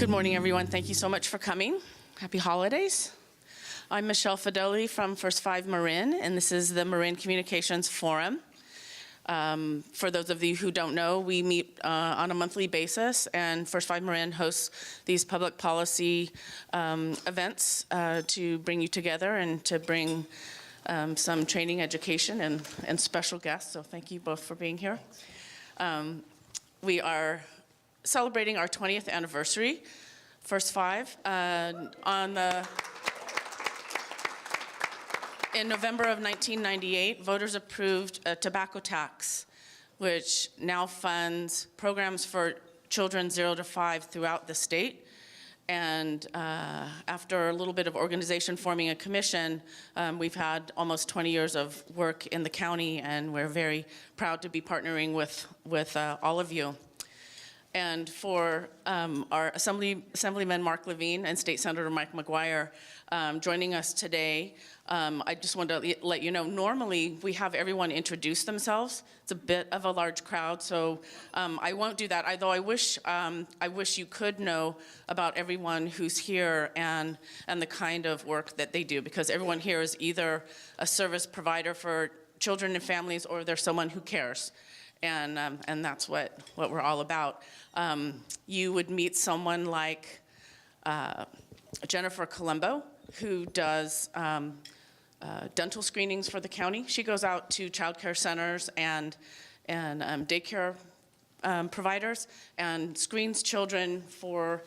Good morning, everyone. Thank you so much for coming. Happy holidays. I'm Michelle Fedeli from First 5 Marin, and this is the Marin Communications Forum. For those of you who don't know, we meet on a monthly basis, and First 5 Marin hosts these public policy events to bring you together and to bring some training, education, and special guests. So thank you both for being here. We are celebrating our 20th anniversary, First 5, in November of 1998, voters approved a tobacco tax, which now funds programs for children 0 to 5 throughout the state. And after a little bit of organization forming a commission, we've had almost 20 years of work in the county, and we're very proud to be partnering with all of you. And for our Assemblyman Marc Levine and State Senator McGuire joining us today, I just wanted to let you know, normally we have everyone introduce themselves. It's a bit of a large crowd, so I won't do that, although I wish you could know about everyone who's here and the kind of work that they do, because everyone here is either a service provider for children and families, or they're someone who cares. And that's what we're all about. You would meet someone like Jennifer Colombo, who does dental screenings for the county. She goes out to child care centers and daycare providers and screens children for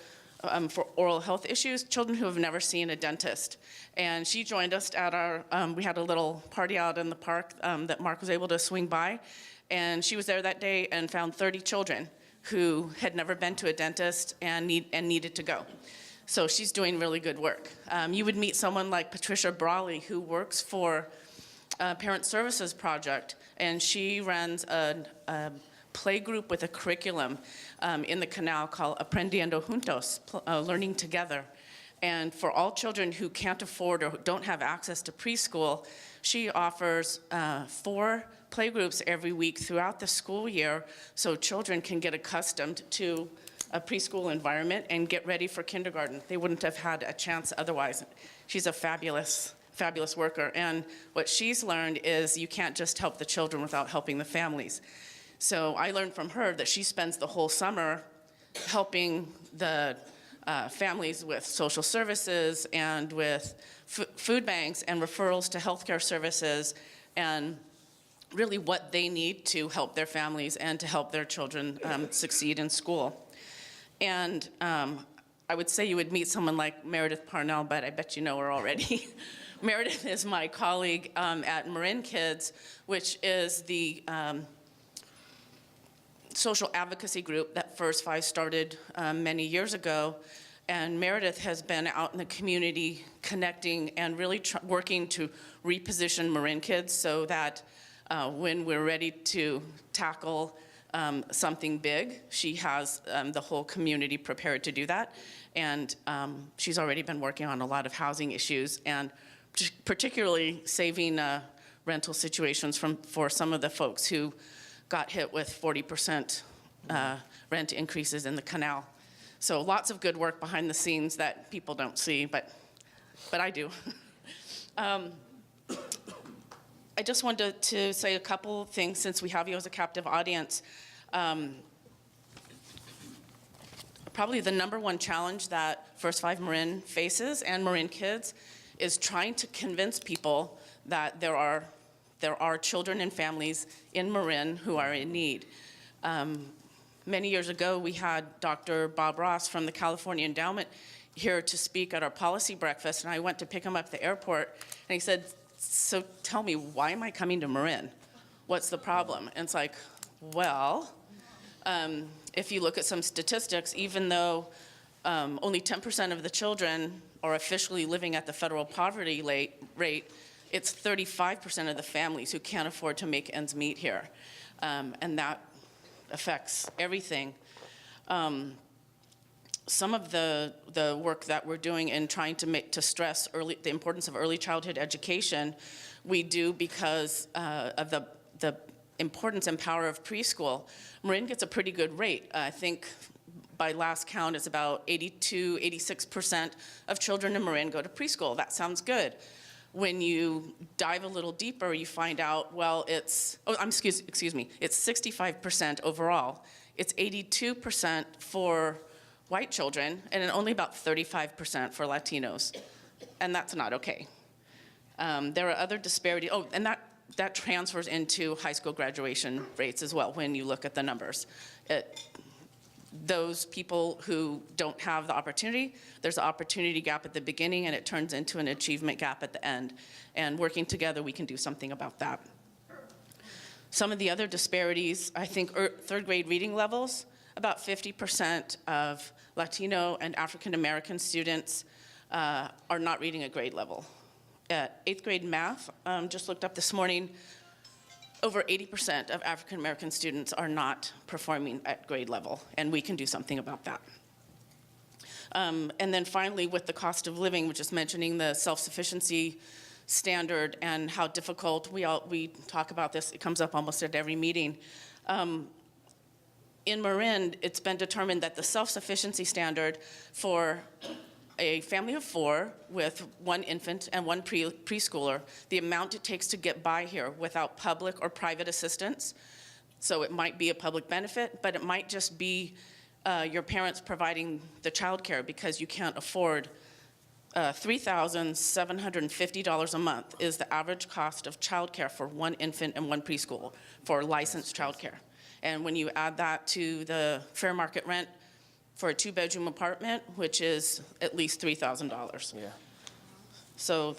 oral health issues, children who have never seen a dentist. And she joined us at our, we had a little party out in the park that Marc was able to swing by. And she was there that day and found 30 children who had never been to a dentist and needed to go. So she's doing really good work. You would meet someone like Patricia Brawley, who works for Parent Services Project, and she runs a play group with a curriculum in the canal called Aprendiendo Juntos, Learning Together. And for all children who can't afford or don't have access to preschool, she offers 4 playgroups every week throughout the school year, so children can get accustomed to a preschool environment and get ready for kindergarten. They wouldn't have had a chance otherwise. She's a fabulous worker, and what she's learned is you can't just help the children without helping the families. So I learned from her that she spends the whole summer helping the families with social services and with food banks and referrals to healthcare services, and really what they need to help their families and to help their children succeed in school. And I would say you would meet someone like Meredith Parnell, but I bet you know her already. Meredith is my colleague at Marin Kids, which is the social advocacy group that First 5 started many years ago. And Meredith has been out in the community connecting and really working to reposition Marin Kids so that when we're ready to tackle something big, she has the whole community prepared to do that. And she's already been working on a lot of housing issues, and particularly saving rental situations for some of the folks who got hit with 40% rent increases in the canal. So lots of good work behind the scenes that people don't see, but I do. I just wanted to say a couple things since we have you as a captive audience. Probably the #1 challenge that First 5 Marin faces and Marin Kids is trying to convince people that there are children and families in Marin who are in need. Many years ago, we had Dr. Bob Ross from the California Endowment here to speak at our policy breakfast, and I went to pick him up at the airport, and he said, "So tell me, why am I coming to Marin? What's the problem?" And it's like, well, if you look at some statistics, even though only 10% of the children are officially living at the federal poverty rate, it's 35% of the families who can't afford to make ends meet here, and that affects everything. Some of the work that we're doing in trying to stress the importance of early childhood education, we do because of the importance and power of preschool. Marin gets a pretty good rate. I think by last count, it's about 82, 86% of children in Marin go to preschool. That sounds good. When you dive a little deeper, you find out, well, it's 65% overall. It's 82% for white children, and then only about 35% for Latinos. And that's not okay. There are other disparities. Oh, and that transfers into high school graduation rates as well when you look at the numbers. Those people who don't have the opportunity, there's an opportunity gap at the beginning and it turns into an achievement gap at the end. And working together, we can do something about that. Some of the other disparities, I think third grade reading levels, about 50% of Latino and African American students are not reading at grade level. At 8th grade math, just looked up this morning, over 80% of African American students are not performing at grade level, and we can do something about that. And then finally, with the cost of living, we're just mentioning the self-sufficiency standard and how difficult we talk about this. It comes up almost at every meeting. In Marin, it's been determined that the self-sufficiency standard for a family of 4 with 1 infant and 1 preschooler, the amount it takes to get by here without public or private assistance. So it might be a public benefit, but it might just be your parents providing the childcare because you can't afford $3,750 a month is the average cost of childcare for 1 infant and 1 preschool for licensed childcare. And when you add that to the fair market rent for a 2-bedroom apartment, which is at least $3,000. Yeah. So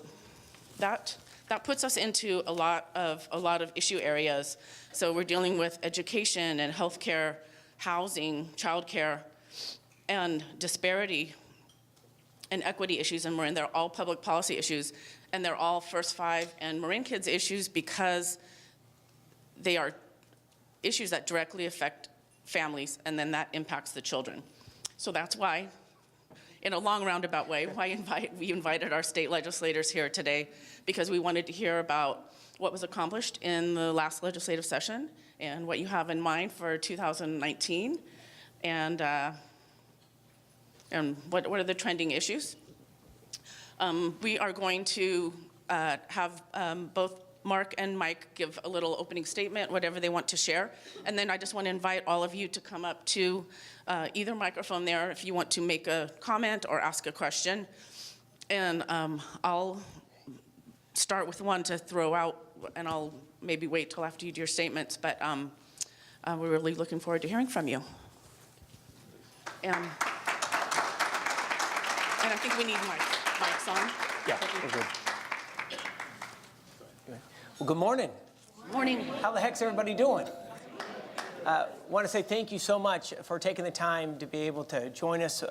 that puts us into a lot of issue areas. So we're dealing with education and healthcare, housing, childcare, and disparity and equity issues in Marin. They're all public policy issues, and they're all First 5 and Marin Kids issues because they are issues that directly affect families, and then that impacts the children. So that's why, in a long roundabout way, we invited our state legislators here today, because we wanted to hear about what was accomplished in the last legislative session and what you have in mind for 2019, and what are the trending issues. We are going to have both Marc and Mike give a little opening statement, whatever they want to share. And then I just want to invite all of you to come up to either microphone there if you want to make a comment or ask a question. And I'll start with one to throw out, and I'll maybe wait till after you do your statements. But we're really looking forward to hearing from you. And I think we need mics on. Yeah, we're good. Well, good morning. Morning. How the heck's everybody doing? Want to say thank you so much for taking the time to be able to join us.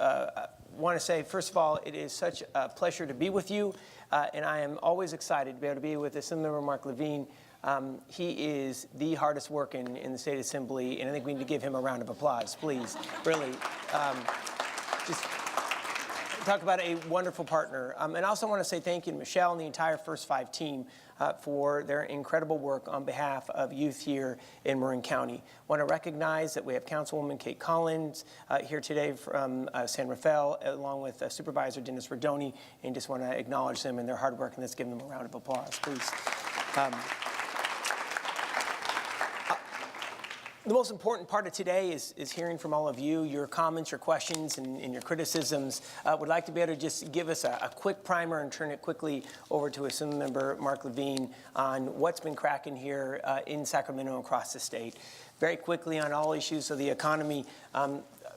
Want to say, first of all, it is such a pleasure to be with you, and I am always excited to be able to be with Assemblyman Marc Levine. He is the hardest working in the State Assembly, and I think we need to give him a round of applause, please. Really, just talk about a wonderful partner. And I also want to say thank you to Michelle and the entire First 5 team for their incredible work on behalf of youth here in Marin County. I want to recognize that we have Councilwoman Kate Collins here today from San Rafael, along with Supervisor Dennis Rodoni, and just want to acknowledge them and their hard work, and let's give them a round of applause, please. The most important part of today is hearing from all of you, your comments, your questions, and your criticisms. Would like to be able to just give us a quick primer and turn it quickly over to Assemblymember Marc Levine on what's been cracking here in Sacramento and across the state. Very quickly on all issues of the economy.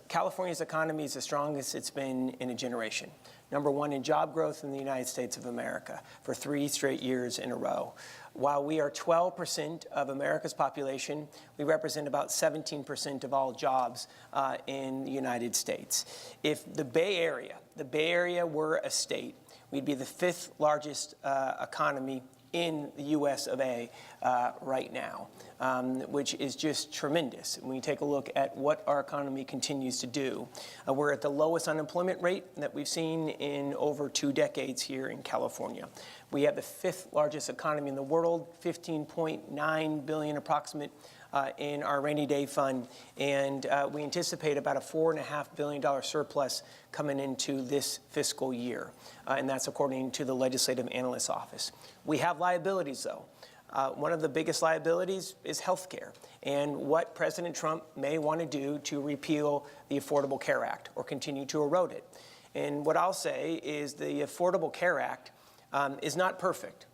California's economy is the strongest it's been in a generation. #1 in job growth in the United States of America for 3 straight years in a row. While we are 12% of America's population, we represent about 17% of all jobs in the United States. If the Bay Area were a state, we'd be the 5th largest economy in the US of A right now, which is just tremendous. When you take a look at what our economy continues to do, we're at the lowest unemployment rate that we've seen in over 2 decades here in California. We have the 5th largest economy in the world, 15.9 billion approximate in our rainy day fund, and we anticipate about a $4.5 billion surplus coming into this fiscal year, and that's according to the Legislative Analyst's Office. We have liabilities, though. One of the biggest liabilities is health care and what President Trump may want to do to repeal the Affordable Care Act or continue to erode it. And what I'll say is the Affordable Care Act is not perfect,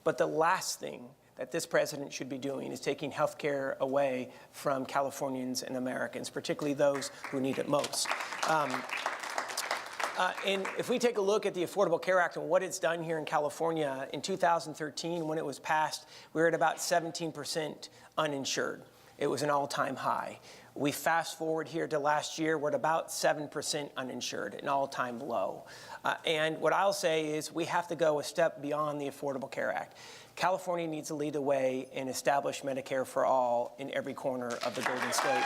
but the last thing that this president should be doing is taking health care away from Californians and Americans, particularly those who need it most. And if we take a look at the Affordable Care Act and what it's done here in California, in 2013, when it was passed, we were at about 17% uninsured. It was an all-time high. We fast forward here to last year, we're at about 7% uninsured, an all-time low. And what I'll say is we have to go a step beyond the Affordable Care Act. California needs to lead the way and establish Medicare for all in every corner of the Golden State.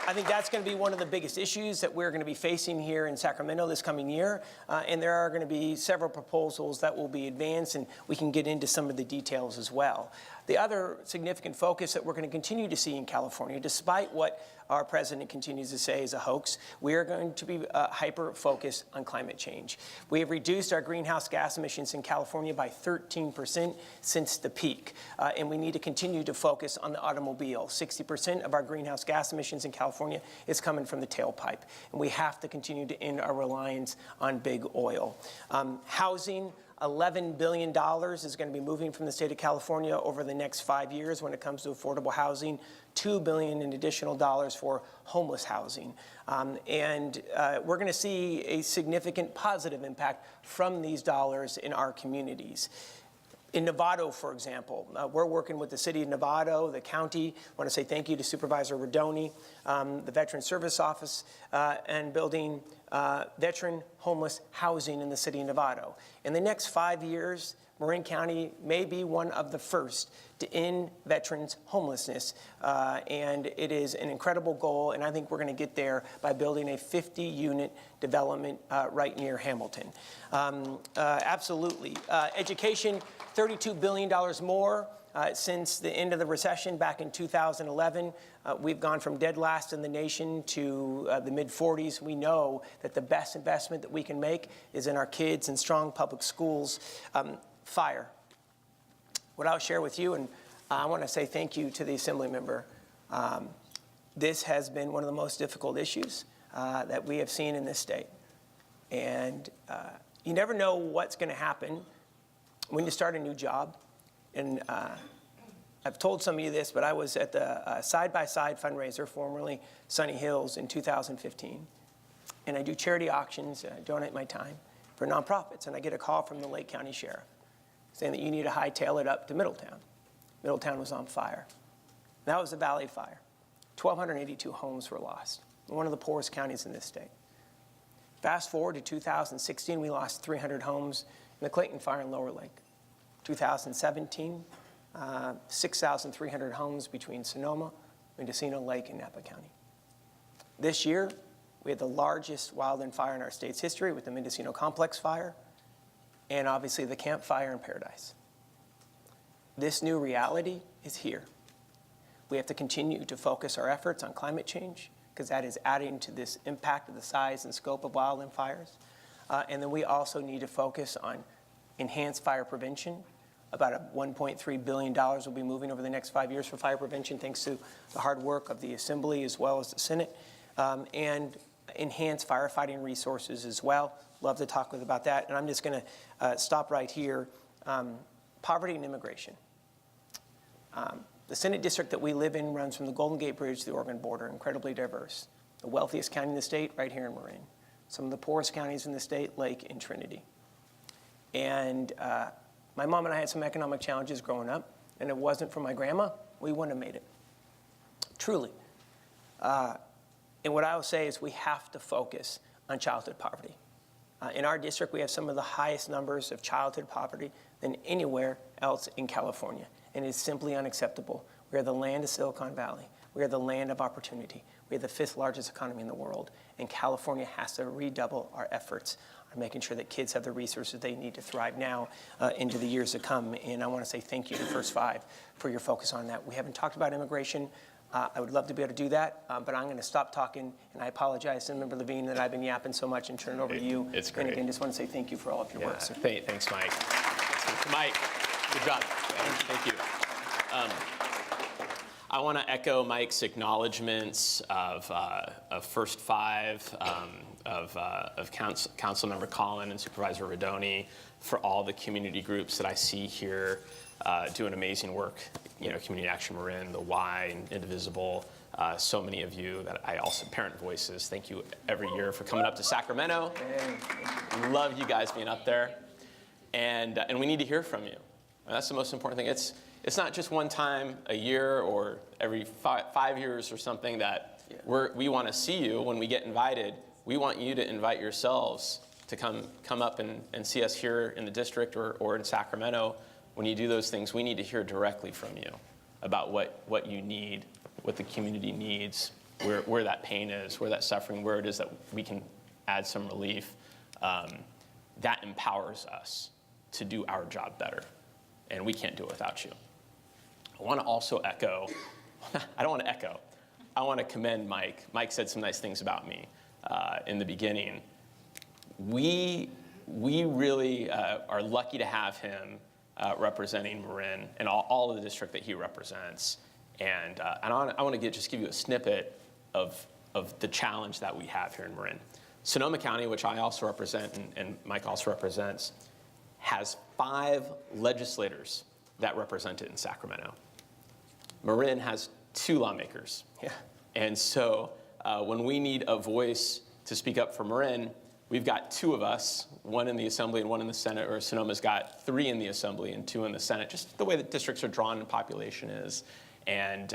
I think that's going to be one of the biggest issues that we're going to be facing here in Sacramento this coming year, and there are going to be several proposals that will be advanced, and we can get into some of the details as well. The other significant focus that we're going to continue to see in California, despite what our president continues to say is a hoax, we are going to be hyper-focused on climate change. We have reduced our greenhouse gas emissions in California by 13% since the peak, and we need to continue to focus on the automobile. 60% of our greenhouse gas emissions in California is coming from the tailpipe, and we have to continue to end our reliance on big oil. Housing, $11 billion is going to be moving from the state of California over the next 5 years when it comes to affordable housing, $2 billion in additional dollars for homeless housing. And we're going to see a significant positive impact from these dollars in our communities. In Novato, for example, we're working with the city of Novato, the county. I want to say thank you to Supervisor Rodoni, the Veteran Service Office, and building veteran homeless housing in the city of Novato. In the next 5 years, Marin County may be one of the first to end veterans homelessness, and it is an incredible goal, and I think we're going to get there by building a 50-unit development right near Hamilton. Absolutely. Education, $32 billion more since the end of the recession back in 2011. We've gone from dead last in the nation to the mid-40s. We know that the best investment that we can make is in our kids and strong public schools. Fire. What I'll share with you, and I want to say thank you to the Assembly member. This has been one of the most difficult issues that we have seen in this state. And you never know what's going to happen when you start a new job. And I've told some of you this, but I was at the Side-by-Side fundraiser, formerly Sunny Hills, in 2015. And I do charity auctions, I donate my time for nonprofits. And I get a call from the Lake County Sheriff saying that you need to hightail it up to Middletown. Middletown was on fire. That was a valley fire. 1,282 homes were lost. One of the poorest counties in this state. Fast forward to 2016, we lost 300 homes in the Clayton Fire in Lower Lake. 2017, 6,300 homes between Sonoma, Mendocino Lake, and Napa County. This year, we had the largest wildland fire in our state's history with the Mendocino Complex Fire, and obviously the Camp Fire in Paradise. This new reality is here. We have to continue to focus our efforts on climate change, because that is adding to this impact of the size and scope of wildland fires. And then we also need to focus on enhanced fire prevention. About $1.3 billion will be moving over the next 5 years for fire prevention, thanks to the hard work of the Assembly as well as the Senate, and enhanced firefighting resources as well. Love to talk about that. And I'm just going to stop right here. Poverty and immigration. The Senate district that we live in runs from the Golden Gate Bridge to the Oregon border, incredibly diverse. The wealthiest county in the state, right here in Marin. Some of the poorest counties in the state, Lake and Trinity. And my mom and I had some economic challenges growing up, and if it wasn't for my grandma, we wouldn't have made it. Truly. And what I will say is we have to focus on childhood poverty. In our district, we have some of the highest numbers of childhood poverty than anywhere else in California, and it's simply unacceptable. We are the land of Silicon Valley. We are the land of opportunity. We are the 5th largest economy in the world, and California has to redouble our efforts making sure that kids have the resources they need to thrive now into the years to come. And I want to say thank you to First Five for your focus on that. We haven't talked about immigration. I would love to be able to do that, but I'm going to stop talking, and I apologize to Member Levine that I've been yapping so much and turn it over to you. It's great. And again, just want to say thank you for all of your work, sir. Thanks, Mike. Mike, good job. Thank you. I want to echo Mike's acknowledgments of First Five, of Councilmember Collin and Supervisor Rodoni, for all the community groups that I see here doing amazing work. You know, Community Action Marin, the Y, and Indivisible. So many of you that I also, Parent Voices, thank you every year for coming up to Sacramento. Love you guys being up there. And we need to hear from you. And that's the most important thing. It's not just one time a year or every 5 years or something that we want to see you when we get invited. We want you to invite yourselves to come up and see us here in the district or in Sacramento. When you do those things, we need to hear directly from you about what you need, what the community needs, where that pain is, where that suffering, where it is that we can add some relief. That empowers us to do our job better, and we can't do it without you. I want to also echo, I don't want to echo, I want to commend Mike. Mike said some nice things about me in the beginning. We really are lucky to have him representing Marin and all of the district that he represents. And I want to just give you a snippet of the challenge that we have here in Marin. Sonoma County, which I also represent and Mike also represents, has 5 legislators that represent it in Sacramento. Marin has 2 lawmakers. Yeah. And so when we need a voice to speak up for Marin, we've got 2 of us, 1 in the Assembly and 1 in the Senate, or Sonoma's got 3 in the Assembly and 2 in the Senate, just the way that districts are drawn and population is. And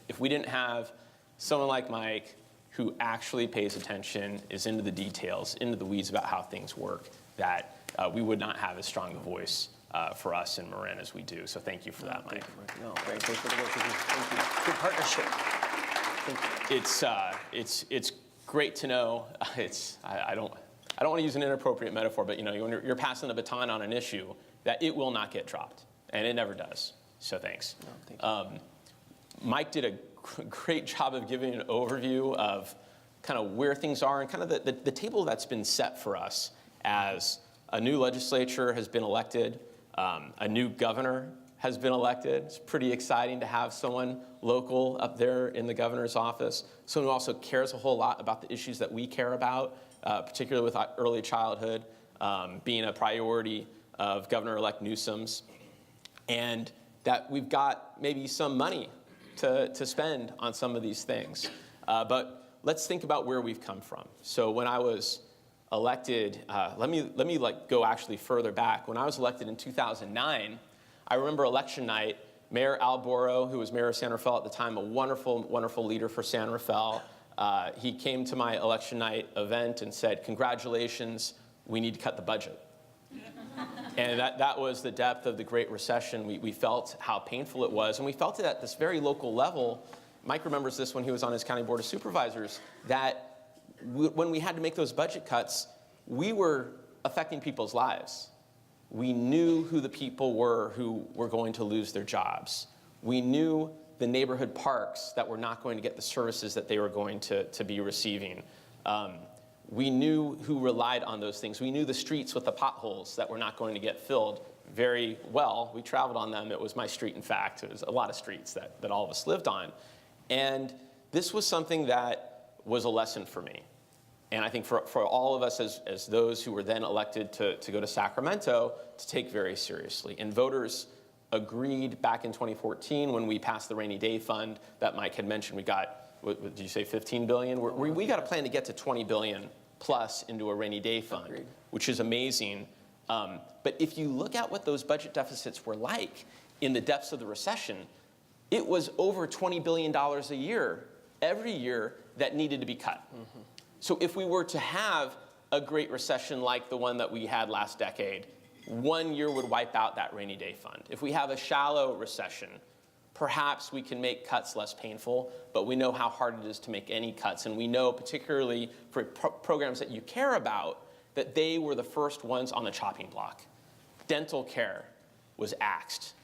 if we didn't have someone like Mike who actually pays attention, is into the details, into the weeds about how things work, that we would not have as strong a voice for us in Marin as we do. So thank you for that, Mike. No, very good for the work you do. Thank you. Good partnership. Thank you. It's great to know. I don't want to use an inappropriate metaphor, but when you're passing the baton on an issue, that it will not get dropped, and it never does. So thanks. No, thank you. Mike did a great job of giving an overview of kind of where things are and kind of the table that's been set for us as a new legislature has been elected, a new governor has been elected. It's pretty exciting to have someone local up there in the governor's office, someone who also cares a whole lot about the issues that we care about, particularly with early childhood being a priority of Governor-elect Newsom's, and that we've got maybe some money to spend on some of these things. But let's think about where we've come from. So when I was elected, let me go actually further back. When I was elected in 2009, I remember election night, Mayor Al Boro, who was mayor of San Rafael at the time, a wonderful, wonderful leader for San Rafael, he came to my election night event and said, "Congratulations, we need to cut the budget." And that was the depth of the Great Recession. We felt how painful it was, and we felt it at this very local level. Mike remembers this when he was on his county board of supervisors, that when we had to make those budget cuts, we were affecting people's lives. We knew who the people were who were going to lose their jobs. We knew the neighborhood parks that were not going to get the services that they were going to be receiving. We knew who relied on those things. We knew the streets with the potholes that were not going to get filled very well. We traveled on them. It was my street, in fact. It was a lot of streets that all of us lived on. And this was something that was a lesson for me. And I think for all of us as those who were then elected to go to Sacramento, to take very seriously. And voters agreed back in 2014 when we passed the rainy day fund that Mike had mentioned. We got, what did you say, $15 billion? We got a plan to get to $20 billion plus into a rainy day fund, Agreed. which is amazing. But if you look at what those budget deficits were like in the depths of the recession, it was over $20 billion a year, every year, that needed to be cut. Mm-hmm. So if we were to have a great recession like the one that we had last decade, 1 year would wipe out that rainy day fund. If we have a shallow recession, perhaps we can make cuts less painful, but we know how hard it is to make any cuts. And we know, particularly for programs that you care about, that they were the first ones on the chopping block. Dental care was axed.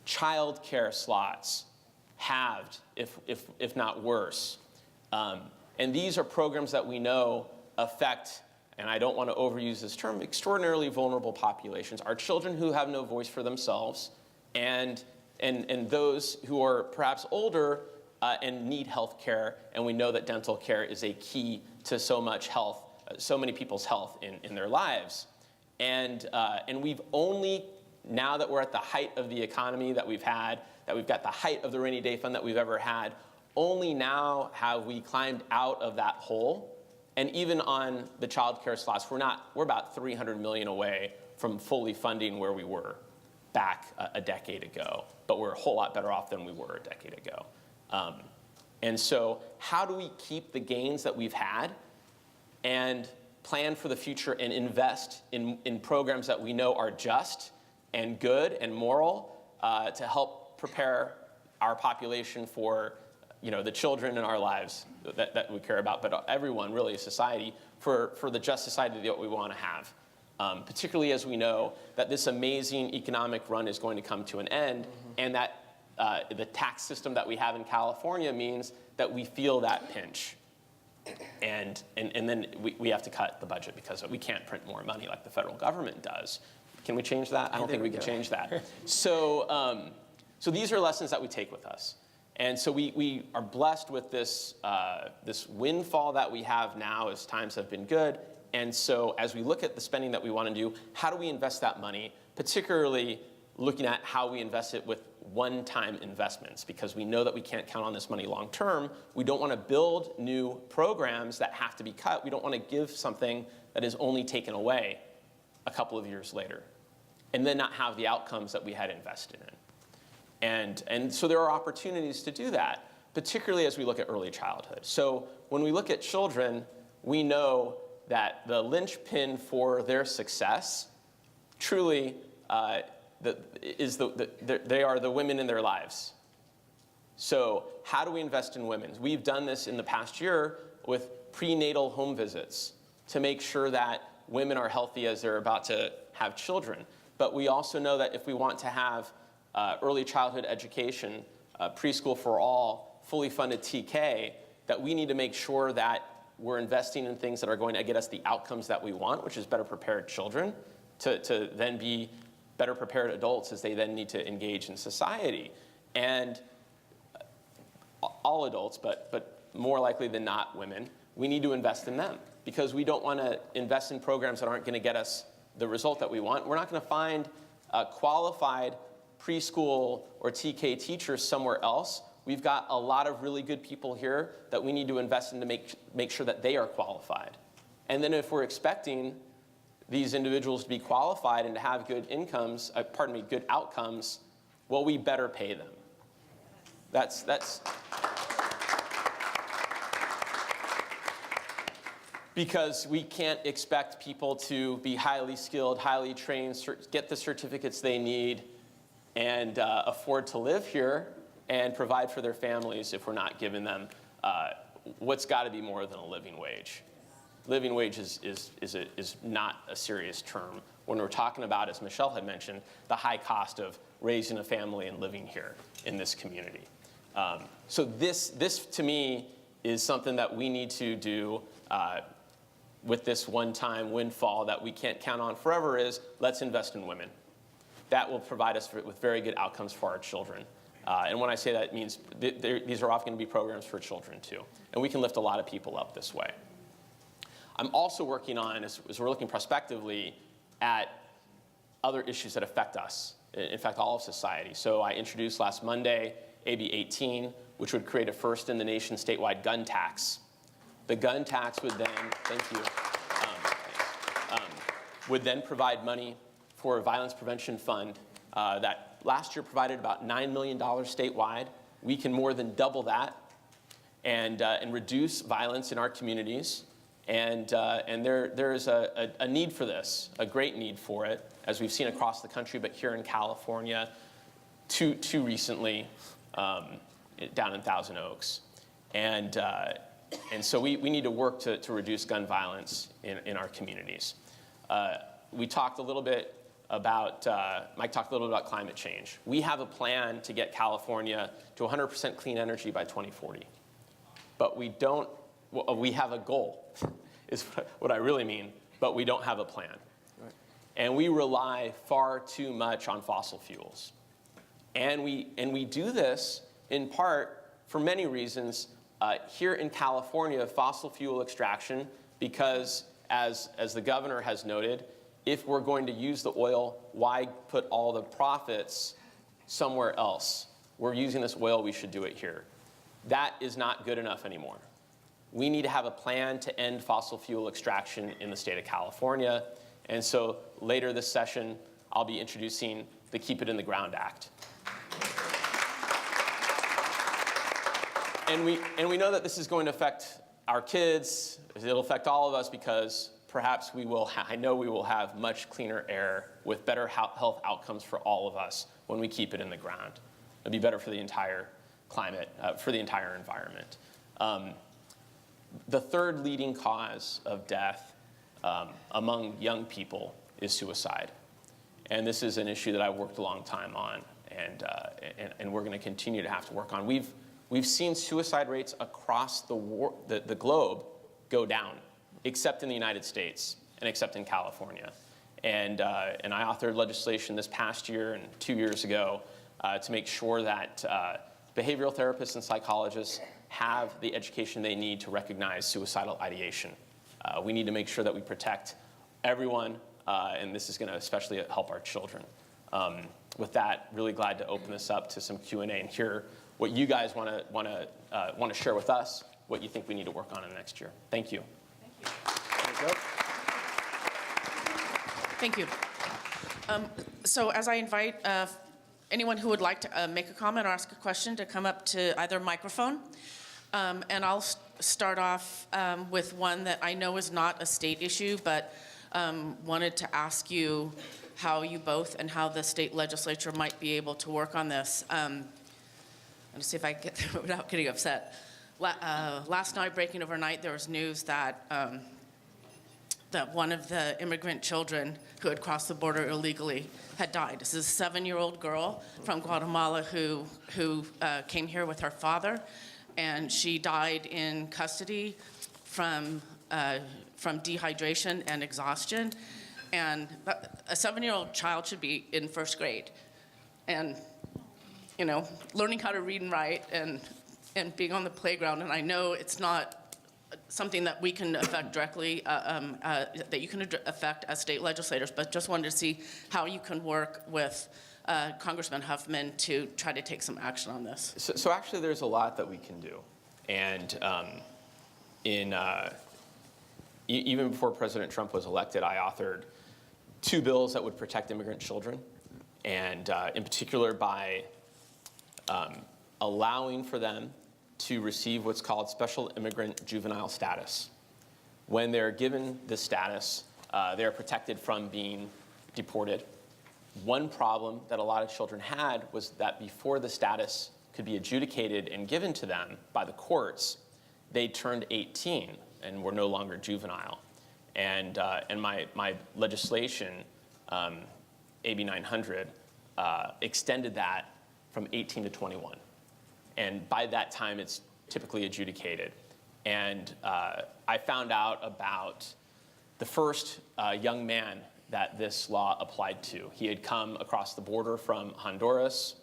Child care slots halved, if not worse. And these are programs that we know affect, and I don't want to overuse this term, extraordinarily vulnerable populations. Our children who have no voice for themselves, and those who are perhaps older and need health care, and we know that dental care is a key to so much health, so many people's health in their lives. And we've only, now that we're at the height of the economy that we've had, that we've got the height of the rainy day fund that we've ever had, only now have we climbed out of that hole. And even on the child care slots, we're about $300 million away from fully funding where we were back a decade ago. But we're a whole lot better off than we were a decade ago. And so how do we keep the gains that we've had and plan for the future and invest in programs that we know are just and good and moral to help prepare our population for the children in our lives that we care about, but everyone, really, society, for the just society that we want to have. Particularly as we know that this amazing economic run is going to come to an end, and that the tax system that we have in California means that we feel that pinch. And then we have to cut the budget because we can't print more money like the federal government does. Can we change that? I don't think we can change that. So these are lessons that we take with us. And so we are blessed with this windfall that we have now as times have been good. And so as we look at the spending that we want to do, how do we invest that money, particularly looking at how we invest it with one-time investments, because we know that we can't count on this money long term. We don't want to build new programs that have to be cut. We don't want to give something that is only taken away a couple of years later and then not have the outcomes that we had invested in. And so there are opportunities to do that, particularly as we look at early childhood. So when we look at children, we know that the linchpin for their success truly they are the women in their lives. So how do we invest in women? We've done this in the past year with prenatal home visits to make sure that women are healthy as they're about to have children. But we also know that if we want to have early childhood education, preschool for all, fully funded TK, that we need to make sure that we're investing in things that are going to get us the outcomes that we want, which is better prepared children to then be better prepared adults as they then need to engage in society. And all adults, but more likely than not women, we need to invest in them because we don't want to invest in programs that aren't going to get us the result that we want. We're not going to find qualified preschool or TK teachers somewhere else. We've got a lot of really good people here that we need to invest in to make sure that they are qualified. And then if we're expecting these individuals to be qualified and to have good incomes, good outcomes, well, we better pay them. That's because we can't expect people to be highly skilled, highly trained, get the certificates they need, and afford to live here and provide for their families if we're not giving them what's got to be more than a living wage. Living wage is not a serious term when we're talking about, as Michelle had mentioned, the high cost of raising a family and living here in this community. So this to me is something that we need to do with this one-time windfall that we can't count on forever is let's invest in women. That will provide us with very good outcomes for our children. And when I say that, it means these are often going to be programs for children too. And we can lift a lot of people up this way. I'm also working on, as we're looking prospectively, at other issues that affect us, in fact, all of society. So I introduced last Monday AB 18, which would create a first-in-the-nation statewide gun tax. The gun tax would then, would then provide money for a violence prevention fund that last year provided about $9 million statewide. We can more than double that and reduce violence in our communities. And there is a need for this, a great need for it, as we've seen across the country, but here in California, too recently, down in Thousand Oaks. And And so we need to work to reduce gun violence in our communities. We talked a little bit about, Mike talked a little bit about climate change. We have a plan to get California to 100% clean energy by 2040. But we don't, well, we have a goal, is what I really mean, but we don't have a plan. Right. And we rely far too much on fossil fuels. And we do this in part for many reasons. Here in California, fossil fuel extraction, because as the governor has noted, if we're going to use the oil, why put all the profits somewhere else? We're using this oil, we should do it here. That is not good enough anymore. We need to have a plan to end fossil fuel extraction in the state of California. And so later this session, I'll be introducing the Keep It in the Ground Act. And we know that this is going to affect our kids. It'll affect all of us because perhaps I know we will have much cleaner air with better health outcomes for all of us when we keep it in the ground. It'll be better for the entire climate, for the entire environment. The third leading cause of death among young people is suicide. And this is an issue that I've worked a long time on, and we're going to continue to have to work on. We've seen suicide rates across the globe go down, except in the United States and except in California. And I authored legislation this past year and 2 years ago to make sure that behavioral therapists and psychologists have the education they need to recognize suicidal ideation. We need to make sure that we protect everyone, and this is going to especially help our children. With that, really glad to open this up to some Q&A and hear what you guys want to share with us, what you think we need to work on in the next year. Thank you. Thank you. So as I invite anyone who would like to make a comment or ask a question to come up to either microphone, and I'll start off with one that I know is not a state issue, but wanted to ask you how you both and how the state legislature might be able to work on this. Let's see if I can get through it without getting upset. Last night, breaking overnight, there was news that that one of the immigrant children who had crossed the border illegally had died. This is a 7-year-old girl from Guatemala who came here with her father, and she died in custody from dehydration and exhaustion. And a 7-year-old child should be in first grade, and learning how to read and write and being on the playground. And I know it's not something that we can affect directly, that you can affect as state legislators, but just wanted to see how you can work with Congressman Huffman to try to take some action on this. So actually there's a lot that we can do. And even before President Trump was elected, I authored 2 bills that would protect immigrant children, and in particular by allowing for them to receive what's called special immigrant juvenile status. When they're given this status, they're protected from being deported. One problem that a lot of children had was that before the status could be adjudicated and given to them by the courts, they turned 18 and were no longer juvenile. And my legislation, AB 900, extended that from 18 to 21. And by that time, it's typically adjudicated. And I found out about the first young man that this law applied to. He had come across the border from Honduras,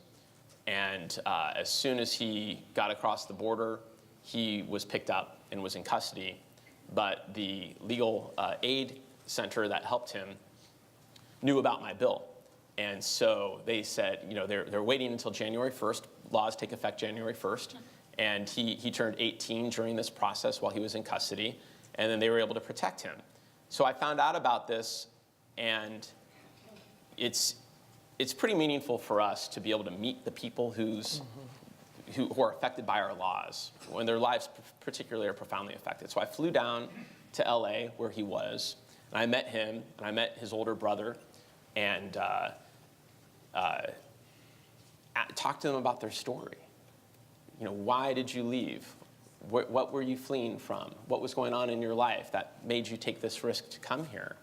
and as soon as he got across the border, he was picked up and was in custody. But the legal aid center that helped him knew about my bill. And so they said, they're waiting until January 1st. Laws take effect January 1st. And he turned 18 during this process while he was in custody. And then they were able to protect him. So I found out about this, and it's pretty meaningful for us to be able to meet the people who are affected by our laws, when their lives particularly are profoundly affected. So I flew down to LA where he was, and I met him, and I met his older brother, and talked to them about their story. Why did you leave? what were you fleeing from? What was going on in your life that made you take this risk to come here?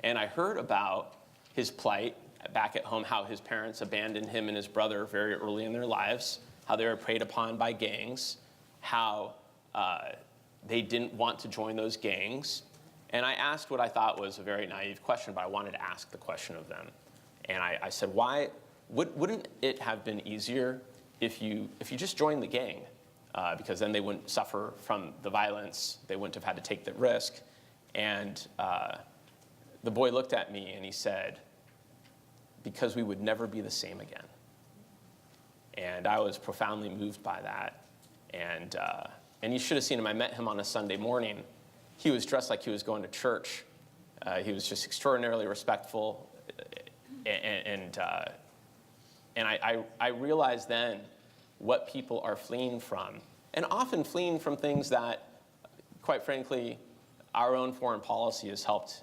And I heard about his plight back at home, how his parents abandoned him and his brother very early in their lives, how they were preyed upon by gangs, how they didn't want to join those gangs. And I asked what I thought was a very naive question, but I wanted to ask the question of them. And I said, wouldn't it have been easier if you just joined the gang? Because then they wouldn't suffer from the violence, they wouldn't have had to take the risk. And the boy looked at me and he said, because we would never be the same again. And I was profoundly moved by that. And you should have seen him. I met him on a Sunday morning. He was dressed like he was going to church. He was just extraordinarily respectful. And I realized then what people are fleeing from, and often fleeing from things that, quite frankly, our own foreign policy has helped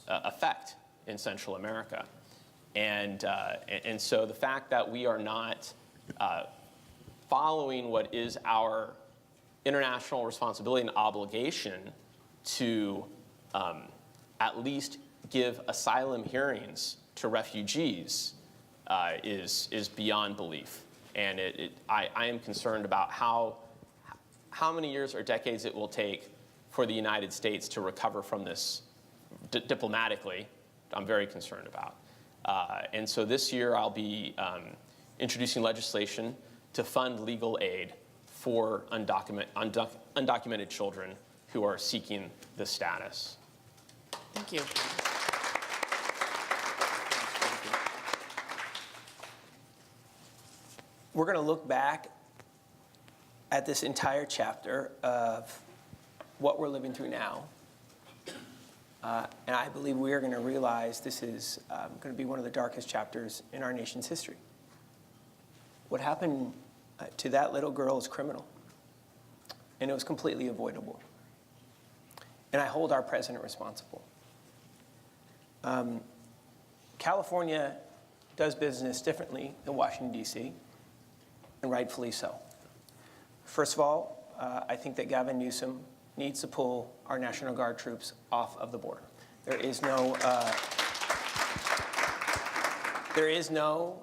affect in Central America. And so the fact that we are not following what is our international responsibility and obligation to at least give asylum hearings to refugees is beyond belief. And I am concerned about how many years or decades it will take for the United States to recover from this diplomatically. I'm very concerned about. And so this year I'll be introducing legislation to fund legal aid for undocumented children who are seeking this status. Thank you. We're going to look back at this entire chapter of what we're living through now. And I believe we are going to realize this is going to be one of the darkest chapters in our nation's history. What happened to that little girl is criminal, and it was completely avoidable. And I hold our president responsible. California does business differently than Washington, D.C., and rightfully so. First of all, I think that Gavin Newsom needs to pull our National Guard troops off of the border. There is no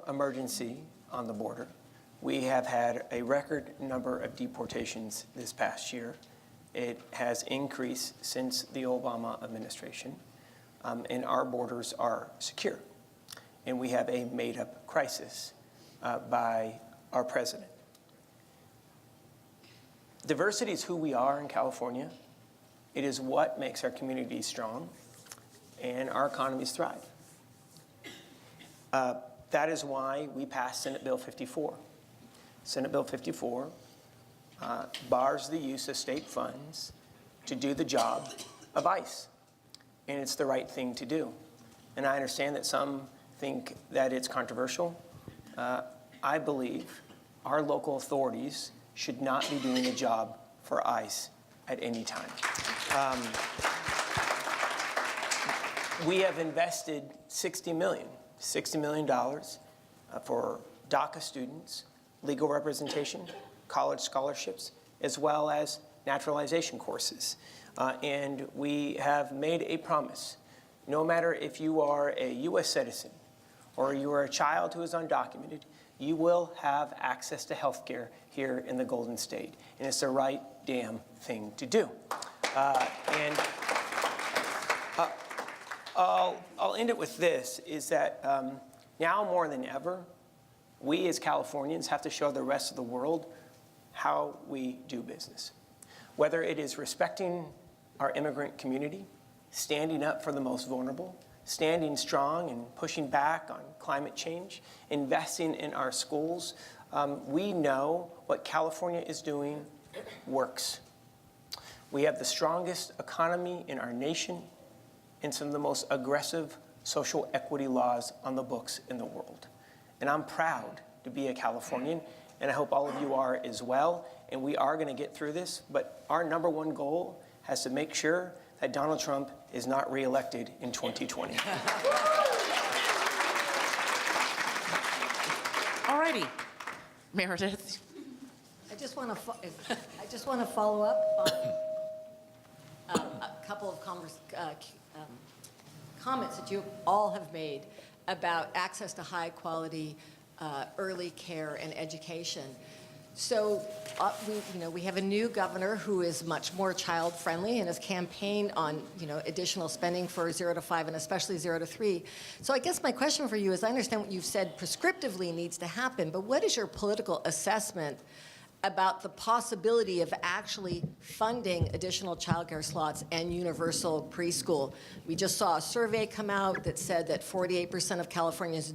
emergency on the border. We have had a record number of deportations this past year. It has increased since the Obama administration, and our borders are secure. And we have a made-up crisis by our president. Diversity is who we are in California. It is what makes our communities strong and our economies thrive. That is why we passed Senate Bill 54. Senate Bill 54 bars the use of state funds to do the job of ICE. And it's the right thing to do. And I understand that some think that it's controversial. I believe our local authorities should not be doing a job for ICE at any time. We have invested $60 million for DACA students, legal representation, college scholarships, as well as naturalization courses. And we have made a promise. No matter if you are a U.S. citizen or you are a child who is undocumented, you will have access to health care here in the Golden State. And it's the right damn thing to do. I'll end it with this, is that now more than ever, we as Californians have to show the rest of the world how we do business. Whether it is respecting our immigrant community, standing up for the most vulnerable, standing strong and pushing back on climate change, investing in our schools, we know what California is doing works. We have the strongest economy in our nation and some of the most aggressive social equity laws on the books in the world. And I'm proud to be a Californian, and I hope all of you are as well. And we are going to get through this, but our number one goal has to make sure that Donald Trump is not reelected in 2020. All righty, Meredith. just want to follow up on a couple of comments that you all have made about access to high-quality early care and education. So we have a new governor who is much more child-friendly and has campaigned on additional spending for 0 to 5 and especially 0 to 3. So I guess my question for you is, I understand what you've said prescriptively needs to happen, but what is your political assessment about the possibility of actually funding additional childcare slots and universal preschool? We just saw a survey come out that said that 48% of Californians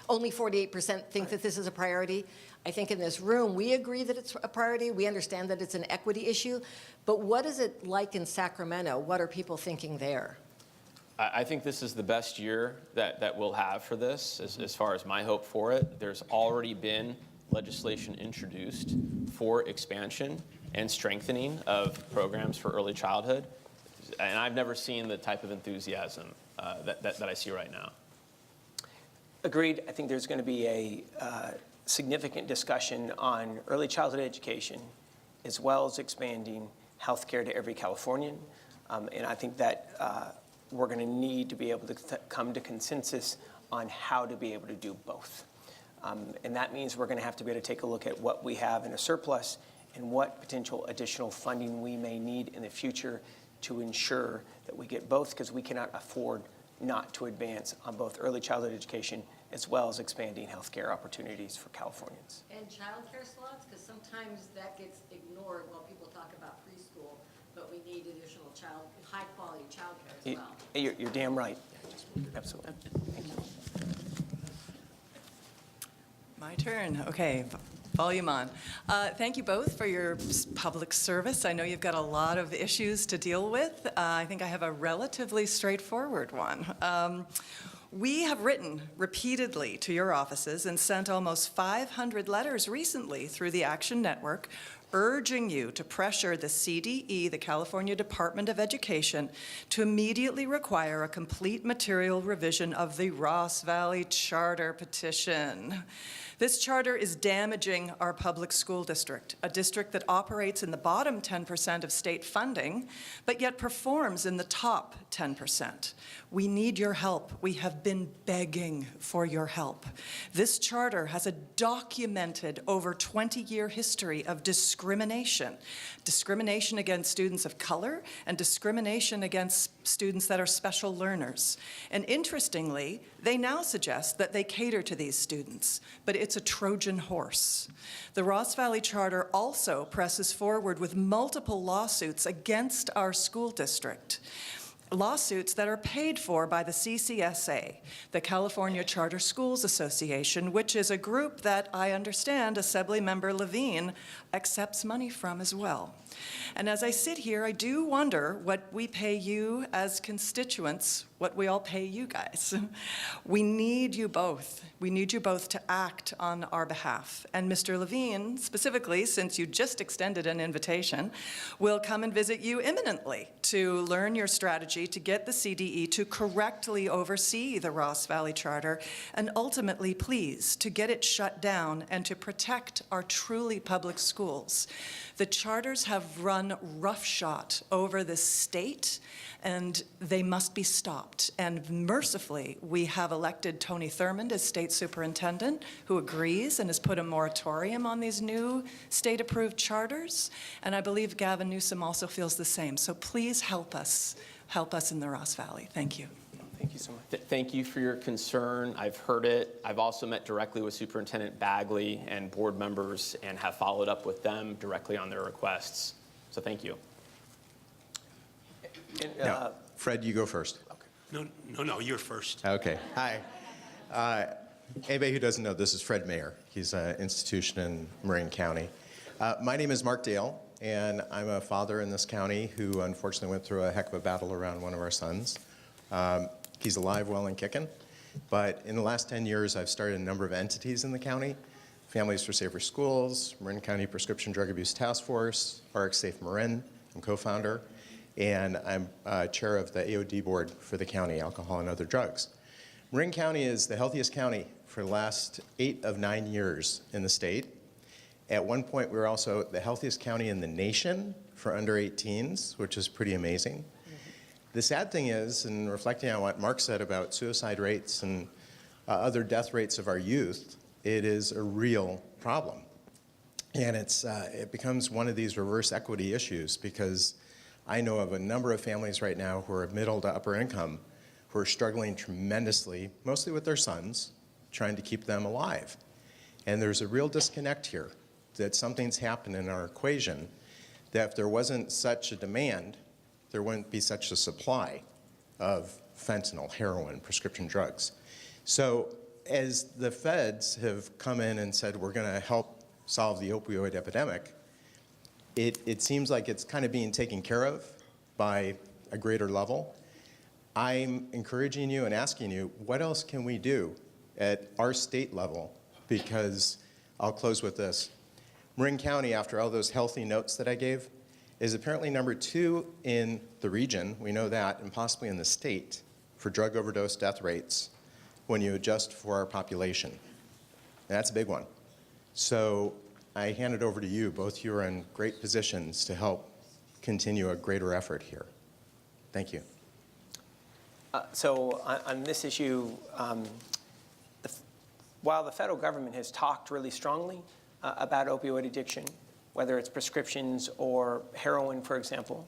only 48% think that this is a priority. I think in this room, we agree that it's a priority. We understand that it's an equity issue. But what is it like in Sacramento? What are people thinking there? I think this is the best year that we'll have for this, as far as my hope for it. There's already been legislation introduced for expansion and strengthening of programs for early childhood. And I've never seen the type of enthusiasm that I see right now. Agreed. I think there's going to be a significant discussion on early childhood education, as well as expanding health care to every Californian. And I think that we're going to need to be able to come to consensus on how to be able to do both. And that means we're going to have to be able to take a look at what we have in a surplus and what potential additional funding we may need in the future to ensure that we get both, because we cannot afford not to advance on both early childhood education as well as expanding healthcare opportunities for Californians. And childcare slots, because sometimes that gets ignored while people talk about preschool, but we need additional high-quality childcare as well. You're damn right. Absolutely. Thank you. My turn. Okay. Volume on. Thank you both for your public service. I know you've got a lot of issues to deal with. I think I have a relatively straightforward one. We have written repeatedly to your offices and sent almost 500 letters recently through the Action Network urging you to pressure the CDE, the California Department of Education, to immediately require a complete material revision of the Ross Valley Charter petition. This charter is damaging our public school district, a district that operates in the bottom 10% of state funding, but yet performs in the top 10%. We need your help. We have been begging for your help. This charter has a documented over 20-year history of discrimination against students of color and discrimination against students that are special learners. And interestingly, they now suggest that they cater to these students, but it's a Trojan horse. The Ross Valley Charter also presses forward with multiple lawsuits against our school district. Lawsuits that are paid for by the CCSA, the California Charter Schools Association, which is a group that I understand Assemblymember Levine accepts money from as well. And as I sit here, I do wonder what we pay you as constituents, what we all pay you guys. We need you both. We need you both to act on our behalf. And Mr. Levine, specifically, since you just extended an invitation, will come and visit you imminently to learn your strategy to get the CDE to correctly oversee the Ross Valley Charter and ultimately, please, to get it shut down and to protect our truly public schools. The charters have run roughshod over the state, and they must be stopped. And mercifully, we have elected Tony Thurmond as state superintendent, who agrees and has put a moratorium on these new state-approved charters. And I believe Gavin Newsom also feels the same. So please help us in the Ross Valley. Thank you. Thank you so much. Thank you for your concern. I've heard it. I've also met directly with Superintendent Bagley and board members and have followed up with them directly on their requests. So thank you. No, Fred, you go first. Okay. No, you're first. Okay. Hi. Anybody who doesn't know, this is Fred Mayer. He's an institution in Marin County. My name is Marc Dale, and I'm a father in this county who unfortunately went through a heck of a battle around one of our sons. He's alive, well, and kicking. But in the last 10 years, I've started a number of entities in the county: Families for Safer Schools, Marin County Prescription Drug Abuse Task Force, RX Safe Marin. I'm co-founder. And I'm chair of the AOD board for the county, Alcohol and Other Drugs. Marin County is the healthiest county for the last 8 of 9 years in the state. At one point, we were also the healthiest county in the nation for under 18s, which is pretty amazing. The sad thing is, and reflecting on what Marc said about suicide rates and other death rates of our youth, it is a real problem. And it becomes one of these reverse equity issues, because I know of a number of families right now who are middle to upper income who are struggling tremendously, mostly with their sons, trying to keep them alive. And there's a real disconnect here, that something's happened in our equation, that if there wasn't such a demand, there wouldn't be such a supply of fentanyl, heroin, prescription drugs. So as the feds have come in and said, we're going to help solve the opioid epidemic, it seems like it's kind of being taken care of by a greater level. I'm encouraging you and asking you, what else can we do at our state level? Because I'll close with this. Marin County, after all those healthy notes that I gave, is apparently number 2 in the region, we know that, and possibly in the state, for drug overdose death rates when you adjust for our population. And that's a big one. So I hand it over to you. Both you are in great positions to help continue a greater effort here. Thank you. So on this issue, while the federal government has talked really strongly about opioid addiction, whether it's prescriptions or heroin, for example,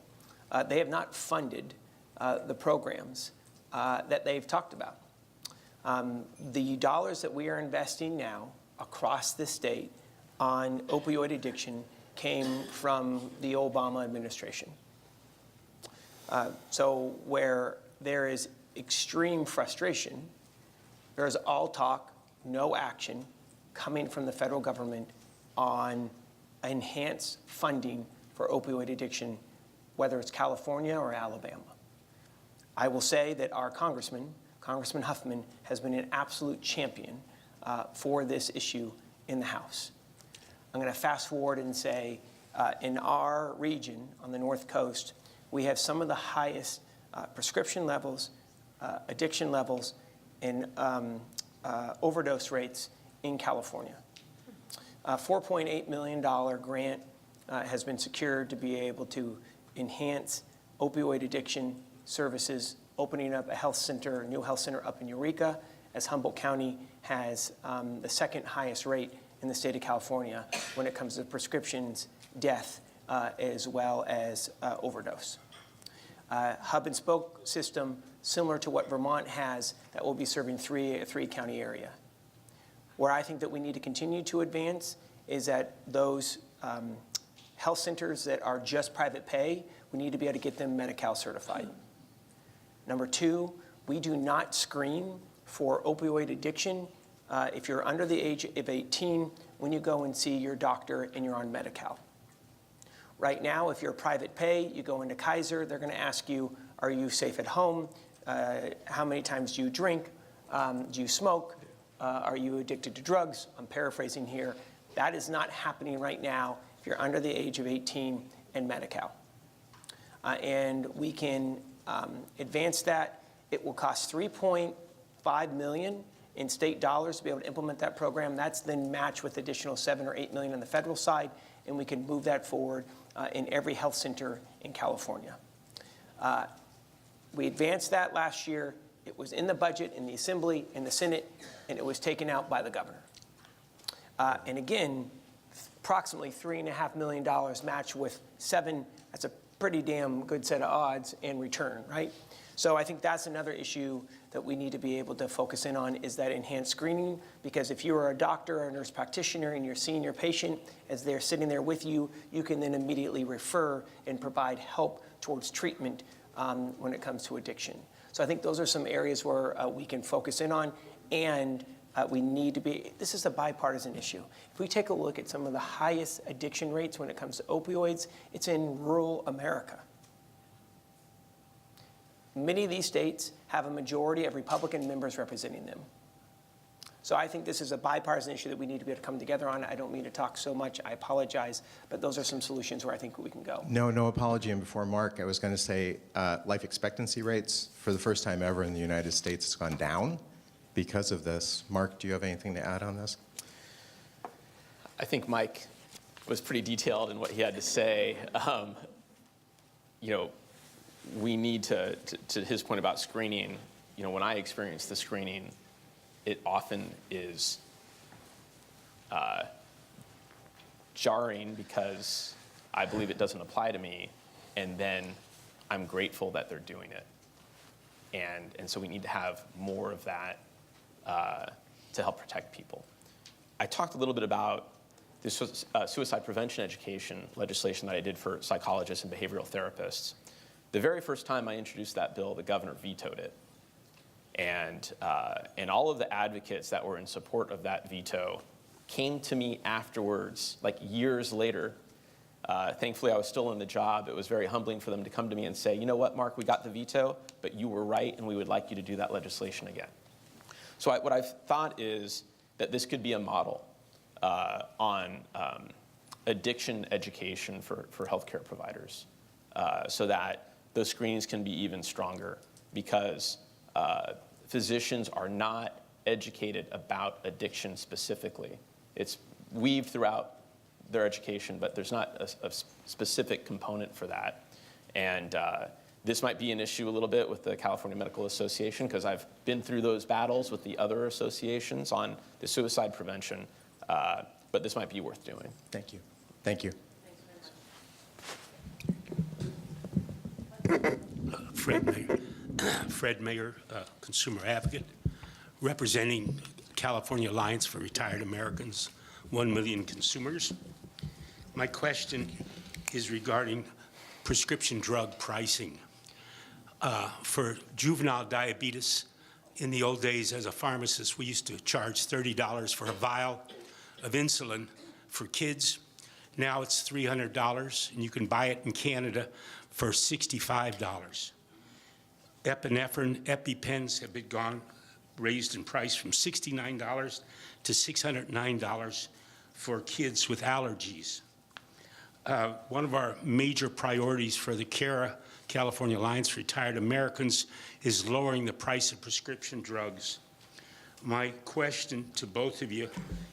they have not funded the programs that they've talked about. The dollars that we are investing now across the state on opioid addiction came from the Obama administration. So where there is extreme frustration, there is all talk, no action coming from the federal government on enhanced funding for opioid addiction, whether it's California or Alabama. I will say that our Congressman Huffman, has been an absolute champion for this issue in the House. I'm going to fast forward and say, in our region on the North Coast, we have some of the highest prescription levels, addiction levels, and overdose rates in California. A $4.8 million grant has been secured to be able to enhance opioid addiction services, opening up a new health center up in Eureka, as Humboldt County has the second highest rate in the state of California when it comes to prescriptions, death, as well as overdose. Hub and spoke system similar to what Vermont has that will be serving a three-county area. Where I think that we need to continue to advance is that those health centers that are just private pay, we need to be able to get them Medi-Cal certified. Number 2, we do not screen for opioid addiction if you're under the age of 18 when you go and see your doctor and you're on Medi-Cal. Right now, if you're private pay, you go into Kaiser, they're going to ask you, are you safe at home? How many times do you drink? Do you smoke? Are you addicted to drugs? I'm paraphrasing here. That is not happening right now if you're under the age of 18 and Medi-Cal. And we can advance that. It will cost $3.5 million in state dollars to be able to implement that program. That's then matched with additional $7 or $8 million on the federal side, and we can move that forward in every health center in California. We advanced that last year. It was in the budget, in the Assembly, in the Senate, and it was taken out by the governor. And again, approximately $3.5 million matched with 7. That's a pretty damn good set of odds in return, right? So I think that's another issue that we need to be able to focus in on, is that enhanced screening, because if you are a doctor or a nurse practitioner and you're seeing your patient as they're sitting there with you, you can then immediately refer and provide help towards treatment when it comes to addiction. So I think those are some areas where we can focus in on, and we need to be, this is a bipartisan issue. If we take a look at some of the highest addiction rates when it comes to opioids, it's in rural America. Many of these states have a majority of Republican members representing them. So I think this is a bipartisan issue that we need to be able to come together on. I don't mean to talk so much, I apologize, but those are some solutions where I think we can go. No apology. And before Marc, I was going to say life expectancy rates for the first time ever in the United States has gone down because of this. Marc, do you have anything to add on this? I think Mike was pretty detailed in what he had to say. You know, we need to his point about screening, you know, when I experience the screening, it often is jarring because I believe it doesn't apply to me, and then I'm grateful that they're doing it. And so we need to have more of that to help protect people. I talked a little bit about this suicide prevention education legislation that I did for psychologists and behavioral therapists. The very first time I introduced that bill, the governor vetoed it. And all of the advocates that were in support of that veto came to me afterwards, like years later. Thankfully, I was still in the job. It was very humbling for them to come to me and say, you know what, Mark, we got the veto, but you were right, and we would like you to do that legislation again. So what I've thought is that this could be a model on addiction education for healthcare providers, so that those screenings can be even stronger, because physicians are not educated about addiction specifically. It's weaved throughout their education, but there's not a specific component for that. And this might be an issue a little bit with the California Medical Association, because I've been through those battles with the other associations on the suicide prevention, but this might be worth doing. Thank you. Thank you. Fred Mayer, consumer advocate, representing California Alliance for Retired Americans, 1 million consumers. My question is regarding prescription drug pricing. For juvenile diabetes, in the old days as a pharmacist, we used to charge $30 for a vial of insulin for kids. Now it's $300, and you can buy it in Canada for $65. Epinephrine, EpiPens have been raised in price from $69 to $609 for kids with allergies. One of our major priorities for the CARA, California Alliance for Retired Americans, is lowering the price of prescription drugs. My question to both of you,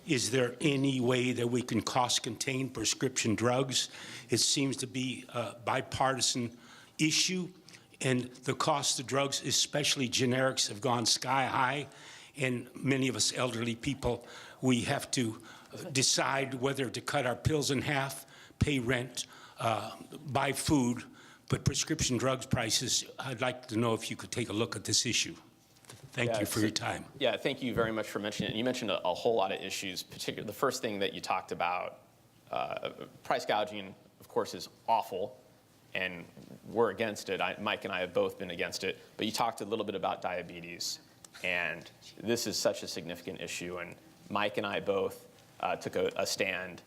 is there any way that we can cost contain prescription drugs? It seems to be a bipartisan issue, and the cost of drugs, especially generics, have gone sky high, and many of us elderly people, we have to decide whether to cut our pills in half, pay rent, buy food, but prescription drugs prices, I'd like to know if you could take a look at this issue. Thank you for your time. Yeah, thank you very much for mentioning it. You mentioned a whole lot of issues, particularly the first thing that you talked about, price gouging, of course, is awful, and we're against it. Mike and I have both been against it, but you talked a little bit about diabetes, and this is such a significant issue, and Mike and I both took a stand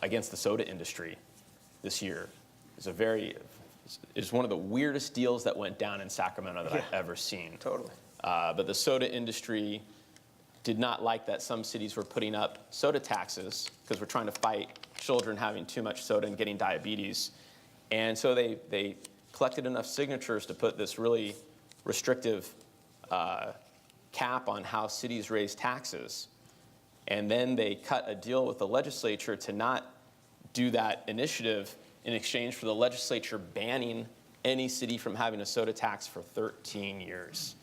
against the soda industry this year. It's one of the weirdest deals that went down in Sacramento that I've ever seen. Totally. But the soda industry did not like that some cities were putting up soda taxes, because we're trying to fight children having too much soda and getting diabetes. And so they collected enough signatures to put this really restrictive cap on how cities raise taxes. And then they cut a deal with the legislature to not do that initiative in exchange for the legislature banning any city from having a soda tax for 13 years.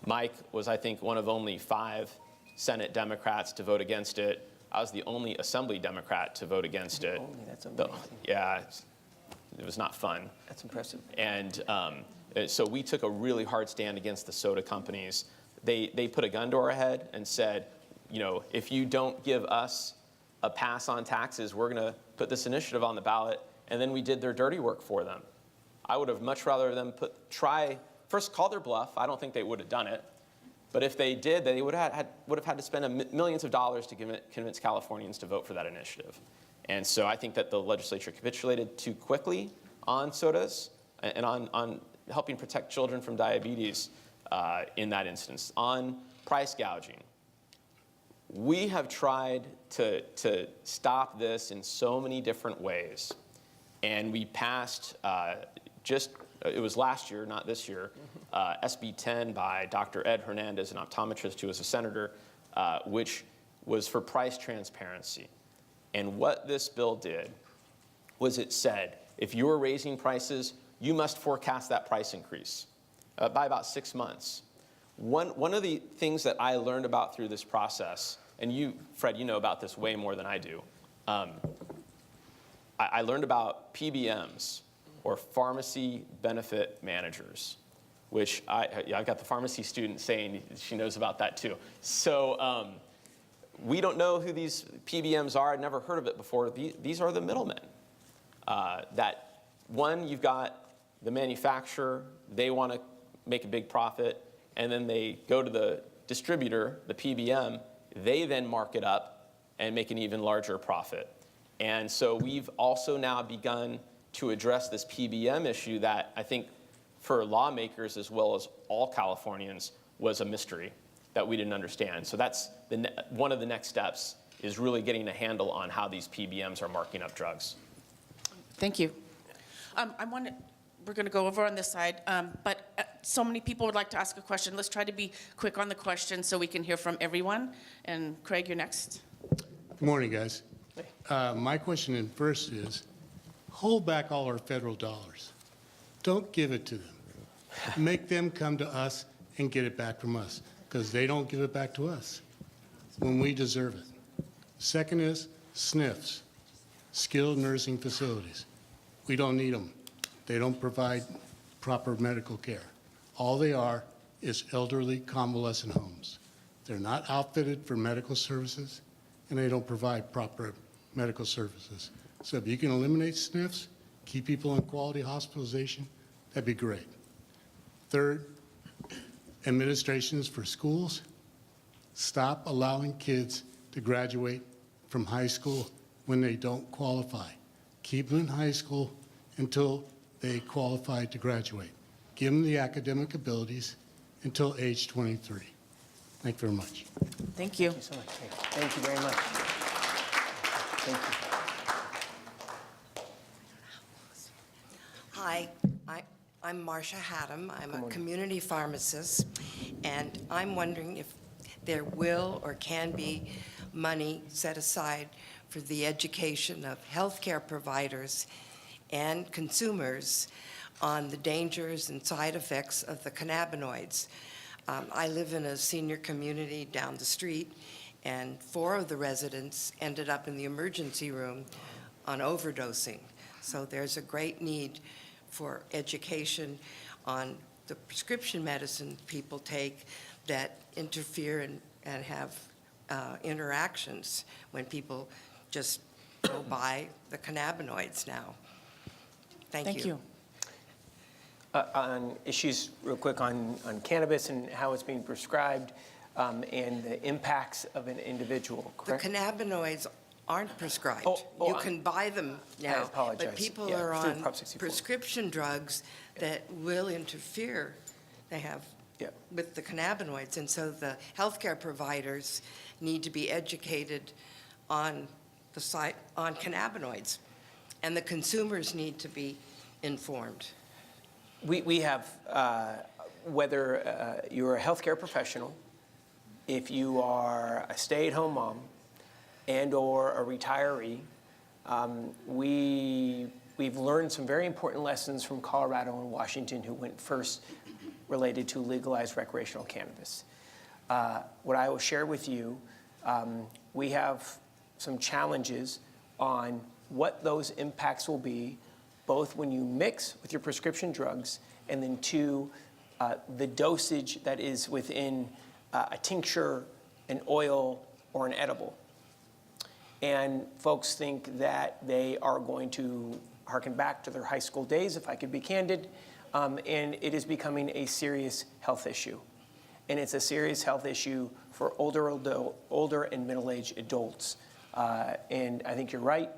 Mike was, I think, one of only 5 Senate Democrats to vote against it. I was the only Assembly Democrat to vote against it. That's amazing. Yeah, it was not fun. That's impressive. And so we took a really hard stand against the soda companies. They put a gun to our head and said, you know, if you don't give us a pass on taxes, we're going to put this initiative on the ballot. And then we did their dirty work for them. I would have much rather them first call their bluff. I don't think they would have done it. But if they did, they would have had to spend millions of dollars to convince Californians to vote for that initiative. And so I think that the legislature capitulated too quickly on sodas and on helping protect children from diabetes in that instance. On price gouging, we have tried to stop this in so many different ways. And we passed it was last year, not this year, SB 10 by Dr. Ed Hernandez, an optometrist who was a senator, which was for price transparency. And what this bill did was it said, if you're raising prices, you must forecast that price increase by about 6 months. One of the things that I learned about through this process, and you, Fred, you know about this way more than I do, I learned about PBMs, or pharmacy benefit managers, which I've got the pharmacy student saying she knows about that too. So we don't know who these PBMs are. I'd never heard of it before. These are the middlemen. That one, you've got the manufacturer, they want to make a big profit, and then they go to the distributor, the PBM, they then mark it up and make an even larger profit. And so we've also now begun to address this PBM issue that I think for lawmakers as well as all Californians was a mystery that we didn't understand. So that's one of the next steps, is really getting a handle on how these PBMs are marking up drugs. Thank you. We're going to go over on this side, but so many people would like to ask a question. Let's try to be quick on the question so we can hear from everyone. And Craig, you're next. Good morning, guys. My question first is, hold back all our federal dollars. Don't give it to them. Make them come to us and get it back from us, because they don't give it back to us when we deserve it. Second is SNFs, skilled nursing facilities. We don't need them. They don't provide proper medical care. All they are is elderly convalescent homes. They're not outfitted for medical services, and they don't provide proper medical services. So if you can eliminate SNFs, keep people in quality hospitalization, that'd be great. Third, administrations for schools. Stop allowing kids to graduate from high school when they don't qualify. Keep them in high school until they qualify to graduate. Give them the academic abilities until age 23. Thank you very much. Thank you. Thank you so much. Thank you very much. Thank you. Hi, I'm Marcia Haddam. I'm a community pharmacist, and I'm wondering if there will or can be money set aside for the education of healthcare providers and consumers on the dangers and side effects of the cannabinoids. I live in a senior community down the street, and 4 of the residents ended up in the emergency room on overdosing. So there's a great need for education on the prescription medicine people take that interfere and have interactions when people just go buy the cannabinoids now. Thank you. On issues, real quick, on cannabis and how it's being prescribed and the impacts of an individual, correct? The cannabinoids aren't prescribed. Oh, You can buy them now. I apologize. But people Yeah, are through on Prop 64. prescription drugs that will interfere, Yeah. with the cannabinoids. And so the healthcare providers need to be educated on on cannabinoids. And the consumers need to be informed. We have, whether you're a healthcare professional, if you are a stay-at-home mom, and or a retiree, we've learned some very important lessons from Colorado and Washington, who went first related to legalized recreational cannabis. What I will share with you, we have some challenges on what those impacts will be, both when you mix with your prescription drugs, and then 2, the dosage that is within a tincture, an oil, or an edible. And folks think that they are going to harken back to their high school days, if I could be candid, and it is becoming a serious health issue. And it's a serious health issue for older and middle-aged adults. And I think you're right,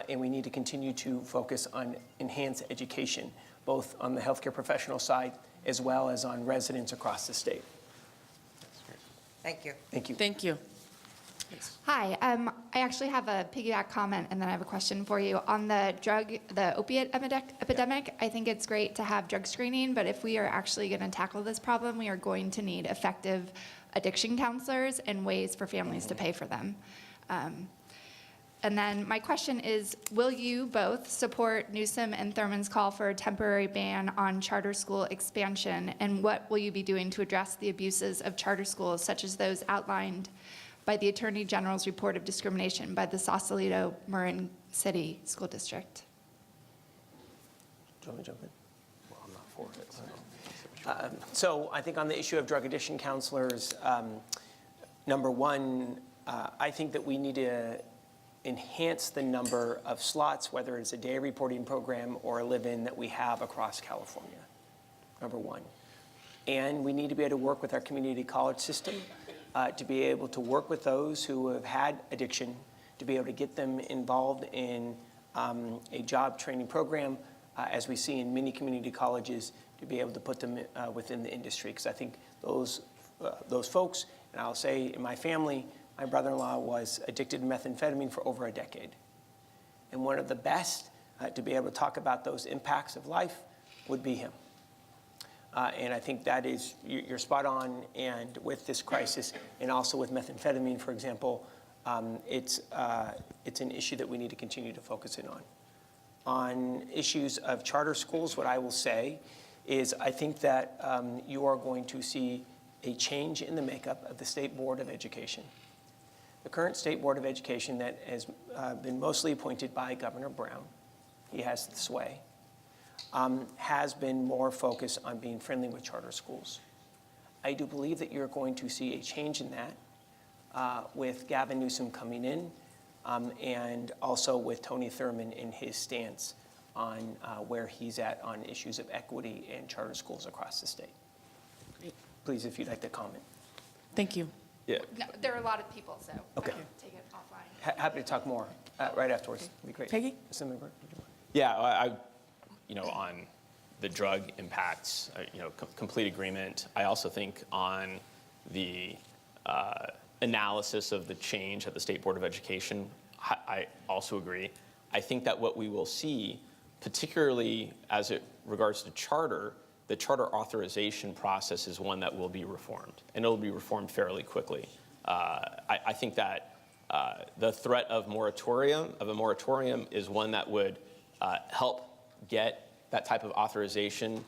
and we need to continue to focus on enhanced education, both on the healthcare professional side as well as on residents across the state. Thank you. Thank you. Thank you. Hi, I actually have a piggyback comment, and then I have a question for you. On the opiate epidemic, I think it's great to have drug screening, but if we are actually going to tackle this problem, we are going to need effective addiction counselors and ways for families to pay for them. And then my question is, will you both support Newsom and Thurman's call for a temporary ban on charter school expansion? And what will you be doing to address the abuses of charter schools, such as those outlined by the Attorney General's report of discrimination by the Sausalito Marin City School District? Do you want me to jump in? Well, I'm not for it. So I think on the issue of drug addiction counselors, number one, I think that we need to enhance the number of slots, whether it's a day reporting program or a live-in that we have across California, number one. And we need to be able to work with our community college system to be able to work with those who have had addiction, to be able to get them involved in a job training program, as we see in many community colleges, to be able to put them within the industry. Because I think those folks, and I'll say in my family, my brother-in-law was addicted to methamphetamine for over a decade. And one of the best to be able to talk about those impacts of life would be him. And I think that is, you're spot on. And with this crisis, and also with methamphetamine, for example, it's an issue that we need to continue to focus in on. On issues of charter schools, what I will say is I think that you are going to see a change in the makeup of the State Board of Education. The current State Board of Education that has been mostly appointed by Governor Brown, he has the sway, has been more focused on being friendly with charter schools. I do believe that you're going to see a change in that with Gavin Newsom coming in, and also with Tony Thurman in his stance on where he's at on issues of equity and charter schools across the state. Great. Please, if you'd like to comment. Thank you. Yeah. No, there are a lot of people, so Okay. I can take it offline. Happy to talk more right afterwards. It'd be great. Peggy? Assemblyman. Yeah, on the drug impacts, complete agreement. I also think on the analysis of the change at the State Board of Education, I also agree. I think that what we will see, particularly as it regards to charter, the charter authorization process is one that will be reformed, and it'll be reformed fairly quickly. I think that the threat of a moratorium is one that would help get that type of authorization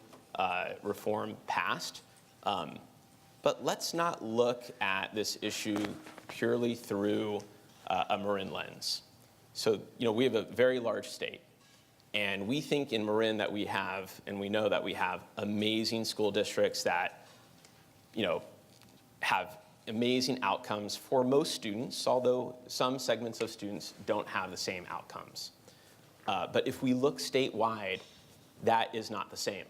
reform passed. But let's not look at this issue purely through a Marin lens. So, we have a very large state. And we think in Marin that we have, and we know that we have amazing school districts that, have amazing outcomes for most students, although some segments of students don't have the same outcomes. But if we look statewide, that is not the same.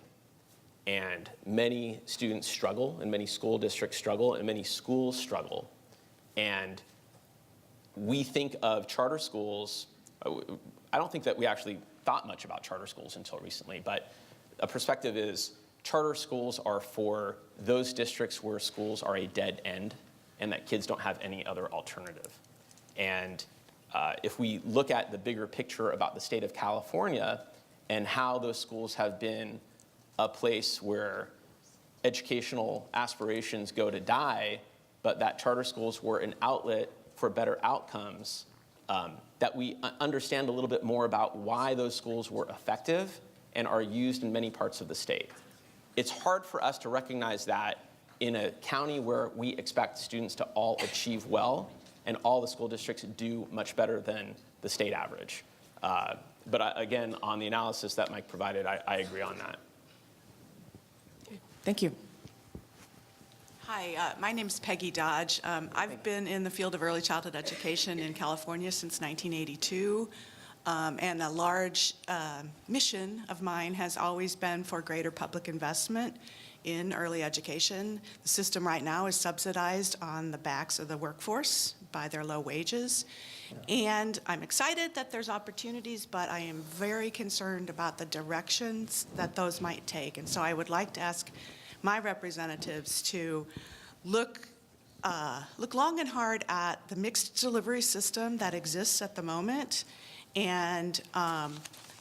And many students struggle, and many school districts struggle, and many schools struggle. And we think of charter schools, I don't think that we actually thought much about charter schools until recently, but a perspective is charter schools are for those districts where schools are a dead end and that kids don't have any other alternative. And if we look at the bigger picture about the state of California and how those schools have been a place where educational aspirations go to die, but that charter schools were an outlet for better outcomes, that we understand a little bit more about why those schools were effective and are used in many parts of the state. It's hard for us to recognize that in a county where we expect students to all achieve well and all the school districts do much better than the state average. But again, on the analysis that Mike provided, I agree on that. Thank you. Hi, my name is Peggy Dodge. I've been in the field of early childhood education in California since 1982, and a large mission of mine has always been for greater public investment in early education. The system right now is subsidized on the backs of the workforce by their low wages. And I'm excited that there's opportunities, but I am very concerned about the directions that those might take. And so I would like to ask my representatives to look long and hard at the mixed delivery system that exists at the moment. And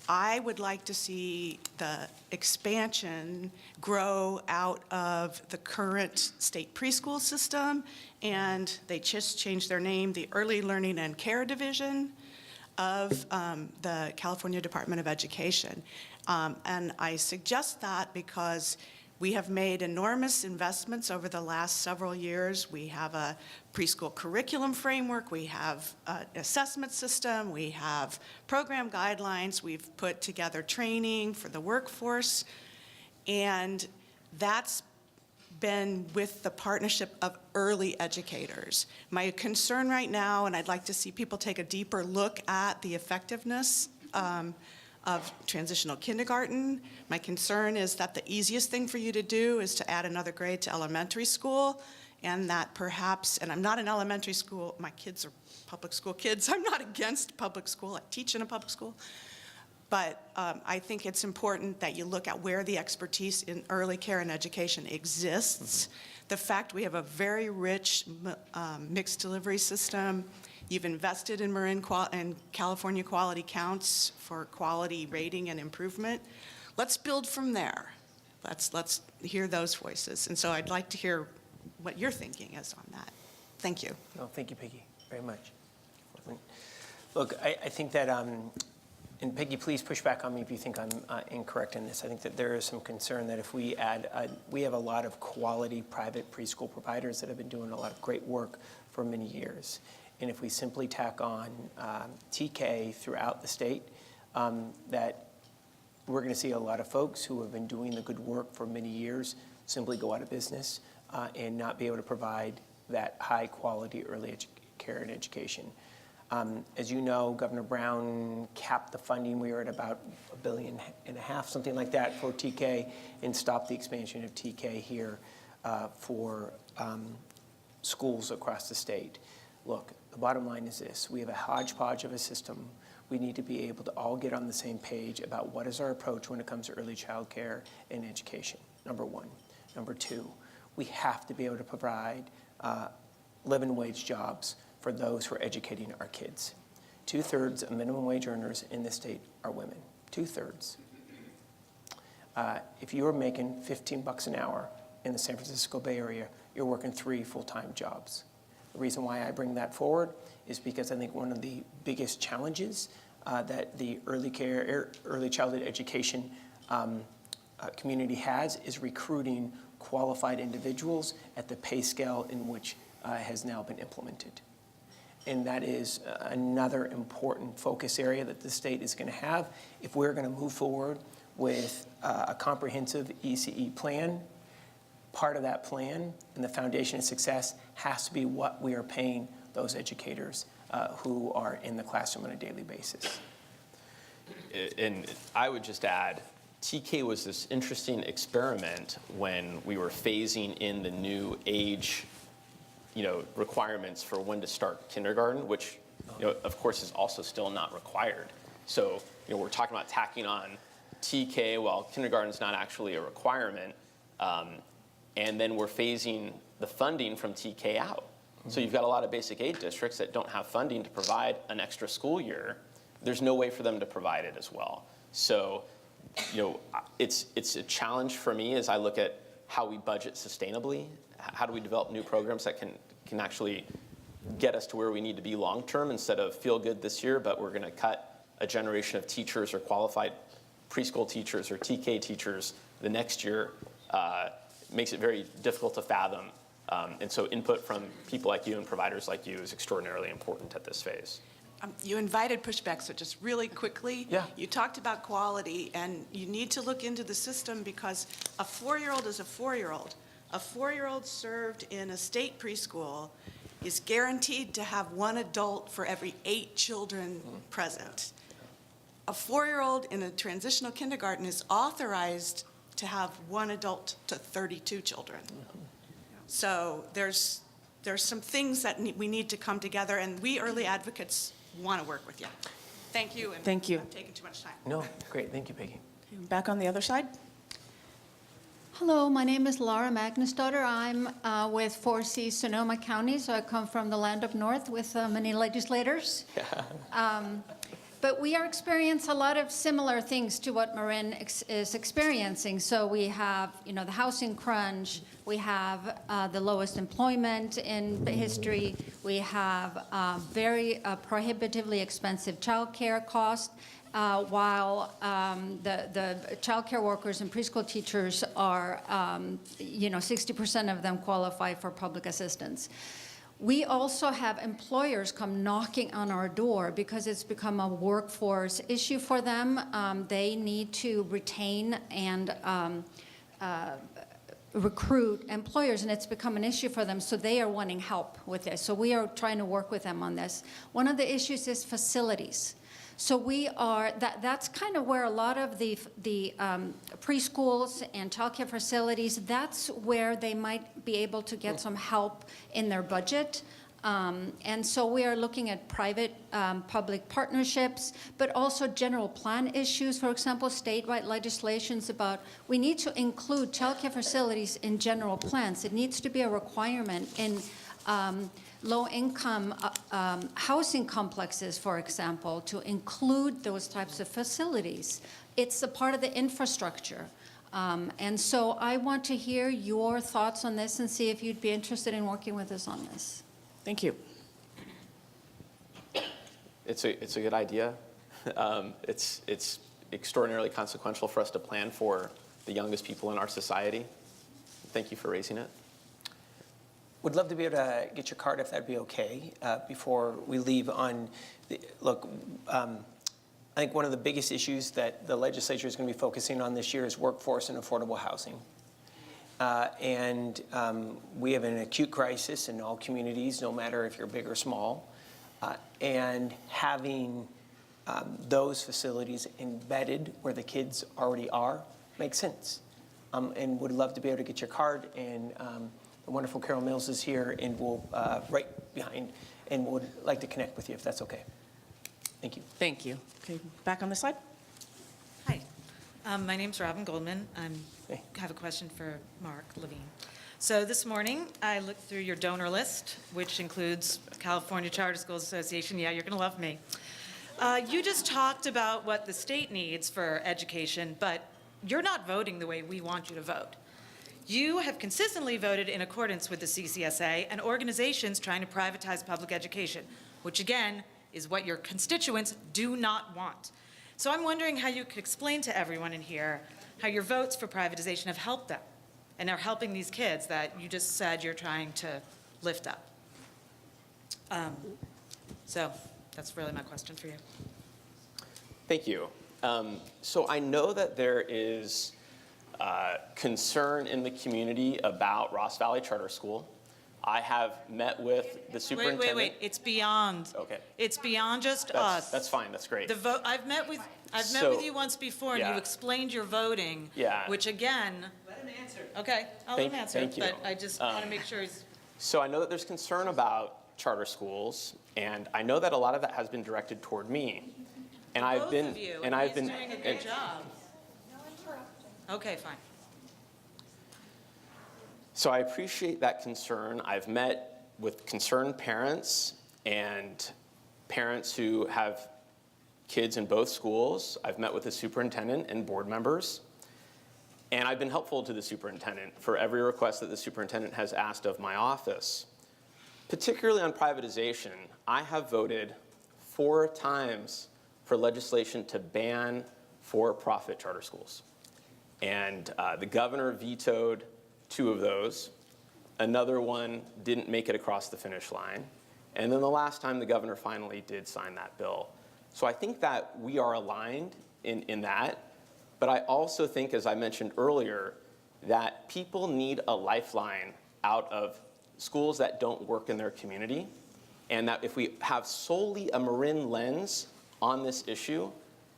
I would like to see the expansion grow out of the current state preschool system, and they just changed their name, the Early Learning and Care Division. of the California Department of Education. And I suggest that because we have made enormous investments over the last several years. We have a preschool curriculum framework, we have an assessment system, we have program guidelines, we've put together training for the workforce, and that's been with the partnership of early educators. My concern right now, and I'd like to see people take a deeper look at the effectiveness of transitional kindergarten. My concern is that the easiest thing for you to do is to add another grade to elementary school, and that perhaps, and I'm not in elementary school, my kids are public school kids, I'm not against public school, I teach in a public school, but I think it's important that you look at where the expertise in early care and education exists. The fact we have a very rich mixed delivery system. You've invested in Marin and California Quality Counts for quality rating and improvement. Let's build from there. Let's hear those voices. And so I'd like to hear what your thinking is on that. Thank you. No, thank you, Peggy, very much. Look, I think that, and Peggy, please push back on me if you think I'm incorrect in this. I think that there is some concern that if we add, we have a lot of quality private preschool providers that have been doing a lot of great work for many years. And if we simply tack on TK throughout the state, that we're going to see a lot of folks who have been doing the good work for many years simply go out of business and not be able to provide that high quality early care and education. As you know, Governor Brown capped the funding. We were at about $1.5 billion, something like that, for TK, and stopped the expansion of TK here for schools across the state. Look, the bottom line is this. We have a hodgepodge of a system. We need to be able to all get on the same page about what is our approach when it comes to early child care and education, number one. Number two, we have to be able to provide living wage jobs for those who are educating our kids. 2/3 of minimum wage earners in this state are women, 2/3. If you are making $15 an hour in the San Francisco Bay Area, you're working 3 full-time jobs. The reason why I bring that forward is because I think one of the biggest challenges that the early childhood education community has is recruiting qualified individuals at the pay scale in which has now been implemented. And that is another important focus area that the state is going to have if we're going to move forward with a comprehensive ECE plan. Part of that plan and the foundation of success has to be what we are paying those educators who are in the classroom on a daily basis. And I would just add, TK was this interesting experiment when we were phasing in the new age, requirements for when to start kindergarten, which, of course, is also still not required. So, we're talking about tacking on TK while kindergarten is not actually a requirement. And then we're phasing the funding from TK out. So you've got a lot of basic aid districts that don't have funding to provide an extra school year. There's no way for them to provide it as well. So, it's a challenge for me as I look at how we budget sustainably. How do we develop new programs that can actually get us to where we need to be long term instead of feel good this year, but we're going to cut a generation of teachers or qualified preschool teachers or TK teachers the next year. Makes it very difficult to fathom. And so input from people like you and providers like you is extraordinarily important at this phase. You invited pushback, so just really quickly. Yeah. You talked about quality, and you need to look into the system because a 4-year-old is a 4-year-old. A 4-year-old served in a state preschool is guaranteed to have 1 adult for every 8 children present. A 4-year-old in a transitional kindergarten is authorized to have 1 adult to 32 children. So there's some things that we need to come together, and we early advocates want to work with you. Thank you. And Thank you. I'm taking too much time. No, great, thank you, Peggy. Back on the other side. Hello, my name is Laura Magnusdotter. I'm with 4C Sonoma County, so I come from the land of north with many legislators. But we are experiencing a lot of similar things to what Marin is experiencing. So we have, the housing crunch, we have the lowest employment in history, we have very prohibitively expensive childcare costs, while the childcare workers and preschool teachers are, 60% of them qualify for public assistance. We also have employers come knocking on our door because it's become a workforce issue for them. They need to retain and recruit employers, and it's become an issue for them, so they are wanting help with this. So we are trying to work with them on this. One of the issues is facilities. So that's kind of where a lot of the preschools and childcare facilities, that's where they might be able to get some help in their budget. And so we are looking at private-public partnerships, but also general plan issues. For example, statewide legislations about we need to include childcare facilities in general plans. It needs to be a requirement in low-income housing complexes, for example, to include those types of facilities. It's a part of the infrastructure. And so I want to hear your thoughts on this and see if you'd be interested in working with us on this. Thank you. It's a good idea. It's extraordinarily consequential for us to plan for the youngest people in our society. Thank you for raising it. Would love to be able to get your card if that'd be okay before we leave on. I think one of the biggest issues that the legislature is going to be focusing on this year is workforce and affordable housing. And we have an acute crisis in all communities, no matter if you're big or small. And having those facilities embedded where the kids already are makes sense. And would love to be able to get your card. And the wonderful Carol Mills is here, and we'll right behind, and would like to connect with you if that's okay. Thank you. Thank you. Okay, back on the slide. Hi, my name's Robin Goldman. I Hey. have a question for Marc Levine. So this morning, I looked through your donor list, which includes California Charter Schools Association. Yeah, you're going to love me. You just talked about what the state needs for education, but you're not voting the way we want you to vote. You have consistently voted in accordance with the CCSA and organizations trying to privatize public education, which again is what your constituents do not want. So I'm wondering how you could explain to everyone in here how your votes for privatization have helped them and are helping these kids that you just said you're trying to lift up. So that's really my question for you. Thank you. So I know that there is concern in the community about Ross Valley Charter School. I have met with the superintendent. Wait. It's beyond. Okay. It's beyond just That's, us. that's fine. That's great. The vote. I've met with you once before, and Yeah. you explained your voting. Yeah. Which again. Let him answer. Okay, I'll let him answer. Thank you. But I just want to make sure he's. So I know that there's concern about charter schools, and I know that a lot of that has been directed toward me. And I've Both been, of you, and I've he's been. doing a good job. Okay, fine. So I appreciate that concern. I've met with concerned parents and parents who have kids in both schools. I've met with the superintendent and board members. And I've been helpful to the superintendent for every request that the superintendent has asked of my office. Particularly on privatization, I have voted 4 times for legislation to ban for-profit charter schools. And the governor vetoed 2 of those. Another one didn't make it across the finish line. And then the last time the governor finally did sign that bill. So I think that we are aligned in that. But I also think, as I mentioned earlier, that people need a lifeline out of schools that don't work in their community. And that if we have solely a Marin lens on this issue,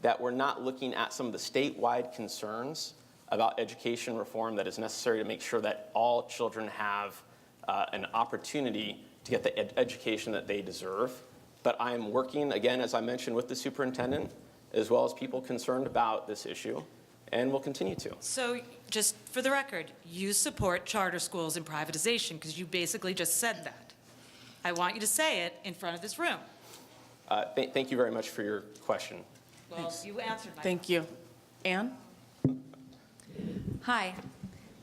that we're not looking at some of the statewide concerns about education reform that is necessary to make sure that all children have an opportunity to get the education that they deserve. But I'm working, again, as I mentioned, with the superintendent, as well as people concerned about this issue, and will continue to. So just for the record, you support charter schools and privatization because you basically just said that. I want you to say it in front of this room. Thank you very much for your question. Well, you answered my Thank you. Ann? Hi,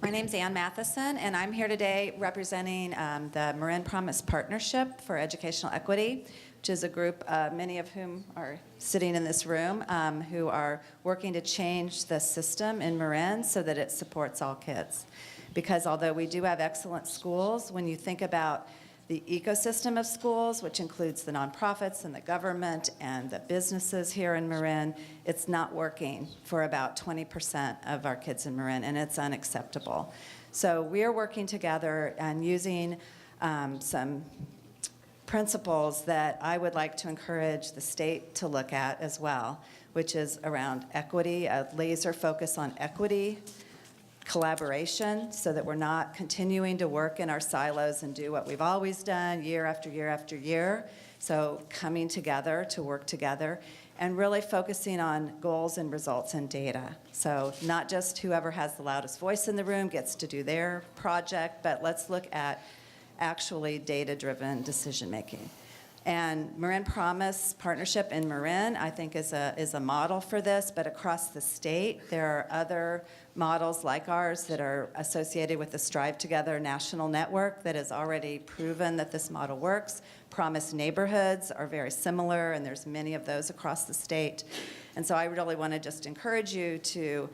my name's Ann Matheson, and I'm here today representing the Marin Promise Partnership for Educational Equity, which is a group, many of whom are sitting in this room, who are working to change the system in Marin so that it supports all kids. Because although we do have excellent schools, when you think about the ecosystem of schools, which includes the nonprofits and the government and the businesses here in Marin, it's not working for about 20% of our kids in Marin, and it's unacceptable. So we are working together and using some principles that I would like to encourage the state to look at as well, which is around equity, a laser focus on equity, collaboration, so that we're not continuing to work in our silos and do what we've always done year after year after year. So coming together to work together and really focusing on goals and results and data. So not just whoever has the loudest voice in the room gets to do their project, but let's look at actually data-driven decision-making. And Marin Promise Partnership in Marin, I think, is a model for this, but across the state, there are other models like ours that are associated with the Strive Together national network that has already proven that this model works. Promise neighborhoods are very similar, and there's many of those across the state. And so I really want to just encourage you to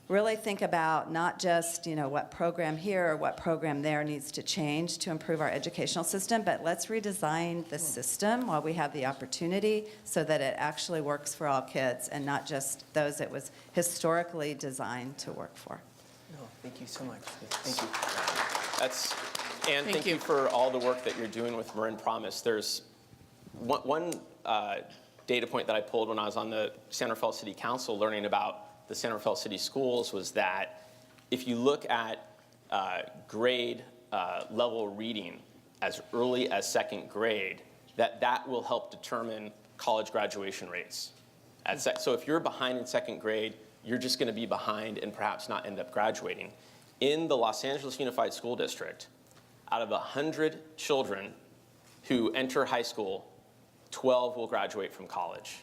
really think about not just, what program here or what program there needs to change to improve our educational system, but let's redesign the system while we have the opportunity so that it actually works for all kids and not just those it was historically designed to work for. No, thank you so much. Thank you. Ann, thank you for all the work that you're doing with Marin Promise. There's one data point that I pulled when I was on the San Rafael City Council learning about the San Rafael City Schools was that if you look at grade level reading as early as second grade, that will help determine college graduation rates. So if you're behind in second grade, you're just going to be behind and perhaps not end up graduating. In the Los Angeles Unified School District, out of 100 children who enter high school, 12 will graduate from college.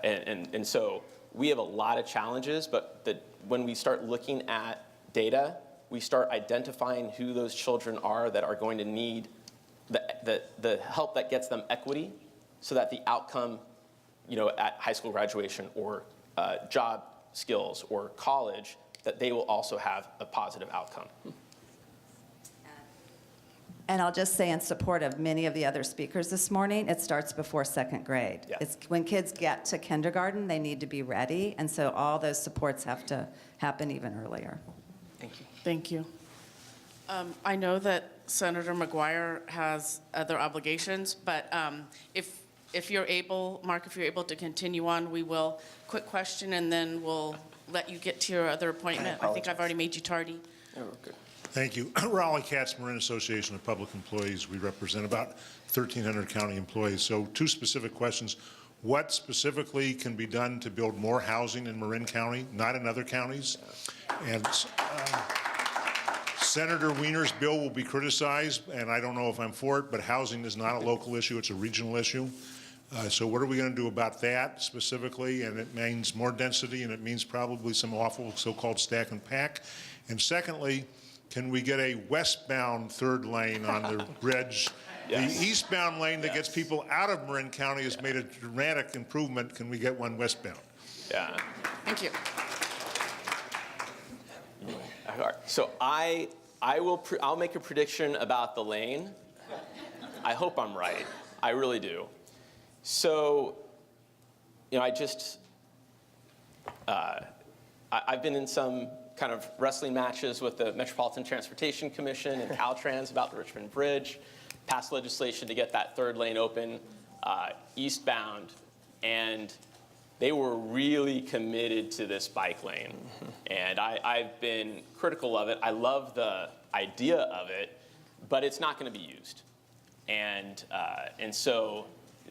And so we have a lot of challenges, but when we start looking at data, we start identifying who those children are that are going to need the help that gets them equity so that the outcome, at high school graduation or job skills or college, that they will also have a positive outcome. And I'll just say in support of many of the other speakers this morning, it starts before second grade. Yeah. It's when kids get to kindergarten, they need to be ready, and so all those supports have to happen even earlier. Thank you. Thank you. I know that Senator McGuire has other obligations, but if you're able, Mark, if you're able to continue on, we will. Quick question, and then we'll let you get to your other appointment. I think I've already made you tardy. Oh, good. Thank you. Raleigh Katz, Marin Association of Public Employees. We represent about 1,300 county employees. So 2 specific questions. What specifically can be done to build more housing in Marin County, not in other counties? And Senator Wiener's bill will be criticized, and I don't know if I'm for it, but housing is not a local issue, it's a regional issue. So what are we going to do about that specifically? And it means more density, and it means probably some awful so-called stack and pack. And secondly, can we get a westbound third lane on the bridge? Yes. The eastbound lane that gets people out of Marin County has made a dramatic improvement. Can we get one westbound? Yeah. Thank you. All right. So I'll make a prediction about the lane. I hope I'm right. I really do. So, I've been in some kind of wrestling matches with the Metropolitan Transportation Commission and Caltrans about the Richmond Bridge, passed legislation to get that third lane open eastbound, and they were really committed to this bike lane. And I've been critical of it. I love the idea of it, but it's not going to be used. And so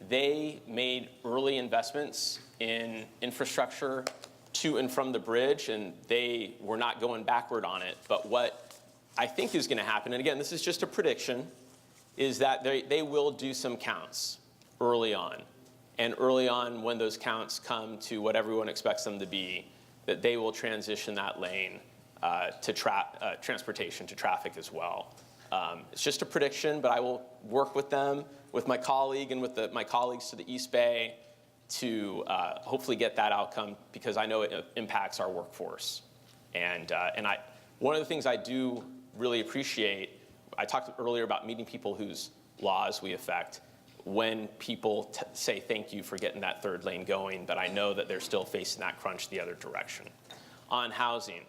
they made early investments in infrastructure to and from the bridge, and they were not going backward on it. But what I think is going to happen, and again, this is just a prediction, is that they will do some counts early on. And early on, when those counts come to what everyone expects them to be, that they will transition that lane to transportation, to traffic as well. It's just a prediction, but I will work with them, with my colleague and with my colleagues to the East Bay to hopefully get that outcome, because I know it impacts our workforce. And one of the things I do really appreciate, I talked earlier about meeting people whose laws we affect, when people say thank you for getting that third lane going, but I know that they're still facing that crunch the other direction. On housing,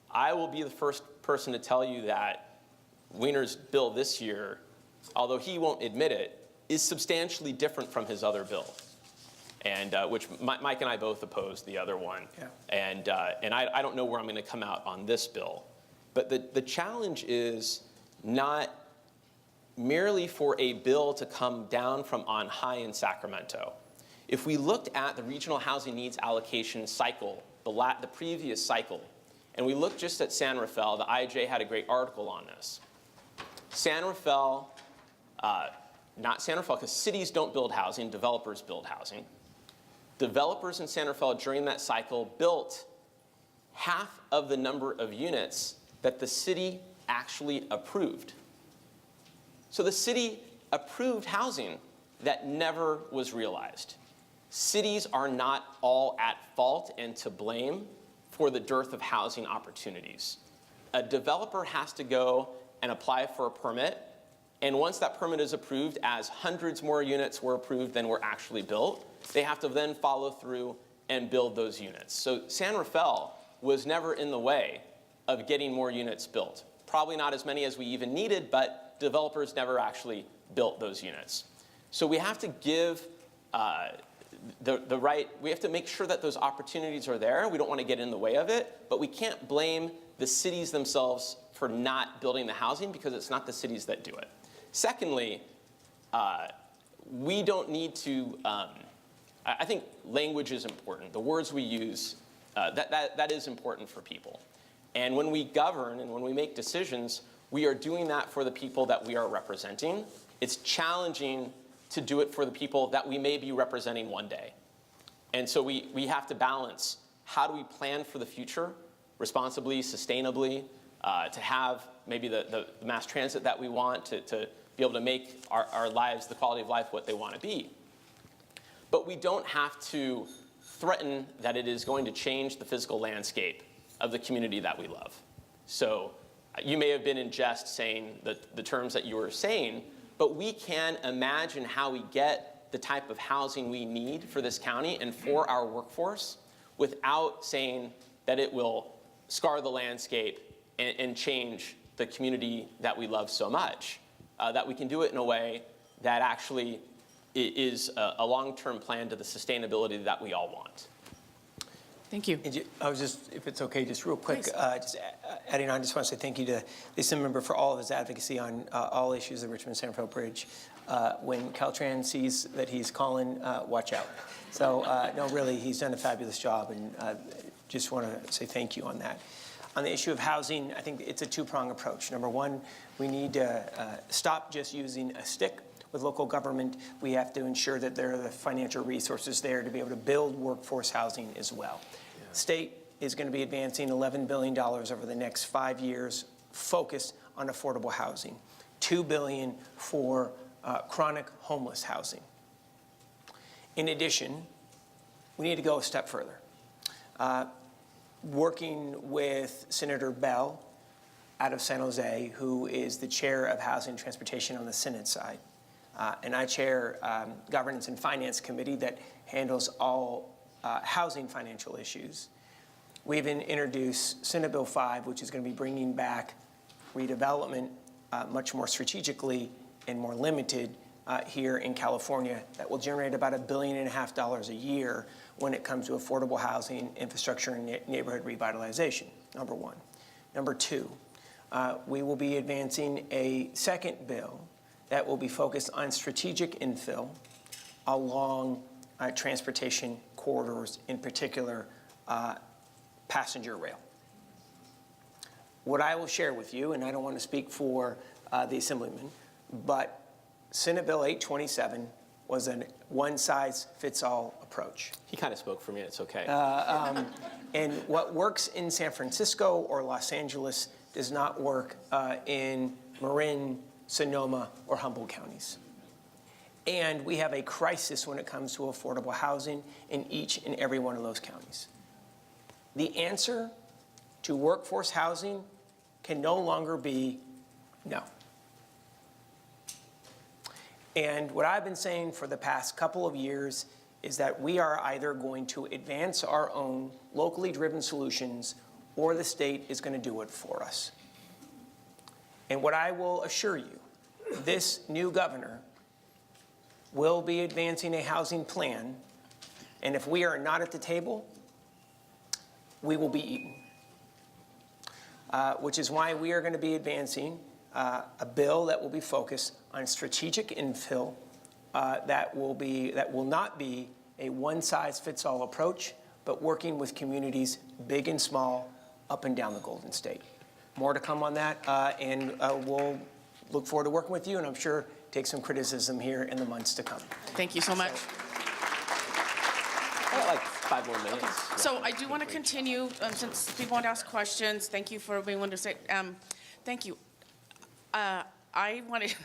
I will be the first person to tell you that Wiener's bill this year, although he won't admit it, is substantially different from his other bill, and which Mike and I both opposed the other one. Yeah. And I don't know where I'm going to come out on this bill. But the challenge is not merely for a bill to come down from on high in Sacramento. If we looked at the regional housing needs allocation cycle, the previous cycle, and we looked just at San Rafael, the IJ had a great article on this. San Rafael, not San Rafael, because cities don't build housing, developers build housing. Developers in San Rafael during that cycle built half of the number of units that the city actually approved. So the city approved housing that never was realized. Cities are not all at fault and to blame for the dearth of housing opportunities. A developer has to go and apply for a permit, and once that permit is approved, as hundreds more units were approved than were actually built, they have to then follow through and build those units. So San Rafael was never in the way of getting more units built. Probably not as many as we even needed, but developers never actually built those units. So we have to give we have to make sure that those opportunities are there. We don't want to get in the way of it, but we can't blame the cities themselves for not building the housing, because it's not the cities that do it. Secondly, we don't need to, I think language is important. The words we use, that is important for people. And when we govern and when we make decisions, we are doing that for the people that we are representing. It's challenging to do it for the people that we may be representing one day. And so we have to balance, how do we plan for the future responsibly, sustainably, to have maybe the mass transit that we want, to be able to make our lives, the quality of life, what they want to be. But we don't have to threaten that it is going to change the physical landscape of the community that we love. So you may have been in jest saying the terms that you were saying, but we can imagine how we get the type of housing we need for this county and for our workforce without saying that it will scar the landscape and change the community that we love so much. That we can do it in a way that actually is a long-term plan to the sustainability that we all want. Thank you. I was just, if it's okay, just real quick, just adding on, just want to say thank you to the Assemblyman for all of his advocacy on all issues of the Richmond-San Rafael Bridge. When Caltrans sees that he's calling, watch out. So no, really, he's done a fabulous job, and just want to say thank you on that. On the issue of housing, I think it's a two-pronged approach. Number one, we need to stop just using a stick with local government. We have to ensure that there are the financial resources there to be able to build workforce housing as well. Yeah. State is going to be advancing $11 billion over the next 5 years, focused on affordable housing. $2 billion for chronic homeless housing. In addition, we need to go a step further. Working with Senator Bell out of San Jose, who is the chair of Housing and Transportation on the Senate side, and I chair Governance and Finance Committee that handles all housing financial issues. We've introduced Senate Bill 5, which is going to be bringing back redevelopment much more strategically and more limited here in California, that will generate about $1.5 billion a year when it comes to affordable housing, infrastructure, and neighborhood revitalization, number one. Number two, we will be advancing a second bill that will be focused on strategic infill along transportation corridors, in particular passenger rail. What I will share with you, and I don't want to speak for the Assemblyman, but Senate Bill 827 was a one-size-fits-all approach. He kind of spoke for me, it's okay. And what works in San Francisco or Los Angeles does not work in Marin, Sonoma, or Humboldt counties. And we have a crisis when it comes to affordable housing in each and every one of those counties. The answer to workforce housing can no longer be no. And what I've been saying for the past couple of years is that we are either going to advance our own locally driven solutions or the state is going to do it for us. And what I will assure you, this new governor will be advancing a housing plan, and if we are not at the table, we will be eaten. Which is why we are going to be advancing a bill that will be focused on strategic infill that will not be a one-size-fits-all approach, but working with communities big and small up and down the Golden State. More to come on that, and we'll look forward to working with you, and I'm sure take some criticism here in the months to come. Thank you so much. I got like 5 more minutes. Okay. So I do want to continue, since people want to ask questions. Thank you for being willing to say, thank you. I wanted,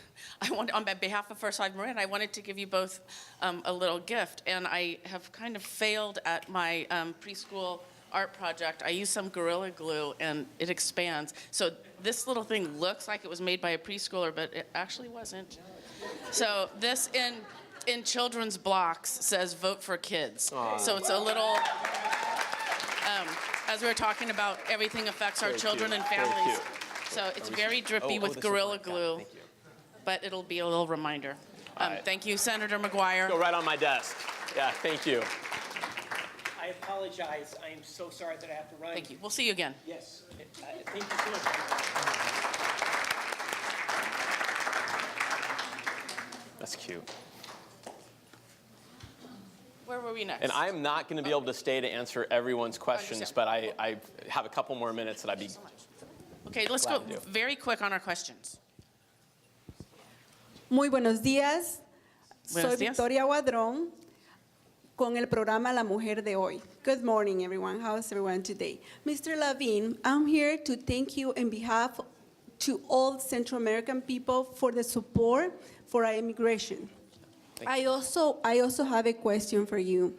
on behalf of First Live Marin, I wanted to give you both a little gift, and I have kind of failed at my preschool art project. I used some Gorilla Glue, and it expands. So this little thing looks like it was made by a preschooler, but it actually wasn't. So this in children's blocks says "Vote for Kids." Aww. So it's a little, as we were talking about, everything affects our Very children cute. and Very families. cute. So it's very drippy with this is Gorilla mine. Got it. Glue, Thank you. but it'll be a little reminder. All right. Thank you, Senator McGuire. Go right on my desk. Yeah, thank you. I apologize. I am so sorry that I have to run. Thank you. We'll see you again. Yes. Thank you so much. That's cute. Where were we next? And I'm not going to be able to stay to answer everyone's questions, Understand. but I have a couple more minutes that I'd be. Okay, let's Glad go to do. very quick on our questions. Muy buenos días. Buenos Soy días. Victoria Guadrón con el programa La Mujer de Hoy. Good morning, everyone. How's everyone today? Mr. Levine, I'm here to thank you on behalf to all Central American people for the support for our immigration. I also have a question for you.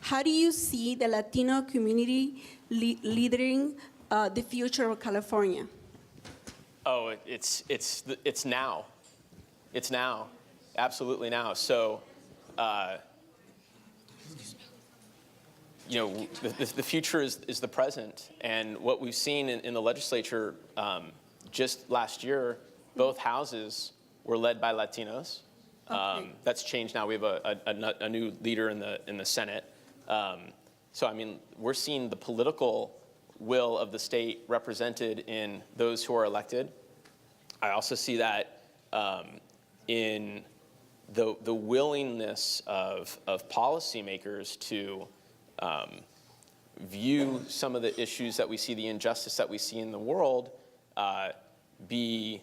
How do you see the Latino community leading the future of California? Oh, it's now. It's now, absolutely now. So, the future is the present, and what we've seen in the legislature just last year, both houses were led by Latinos. Okay. That's changed now. We have a new leader in the Senate. So, I mean, we're seeing the political will of the state represented in those who are elected. I also see that in the willingness of policymakers to view some of the issues that we see, the injustice that we see in the world, be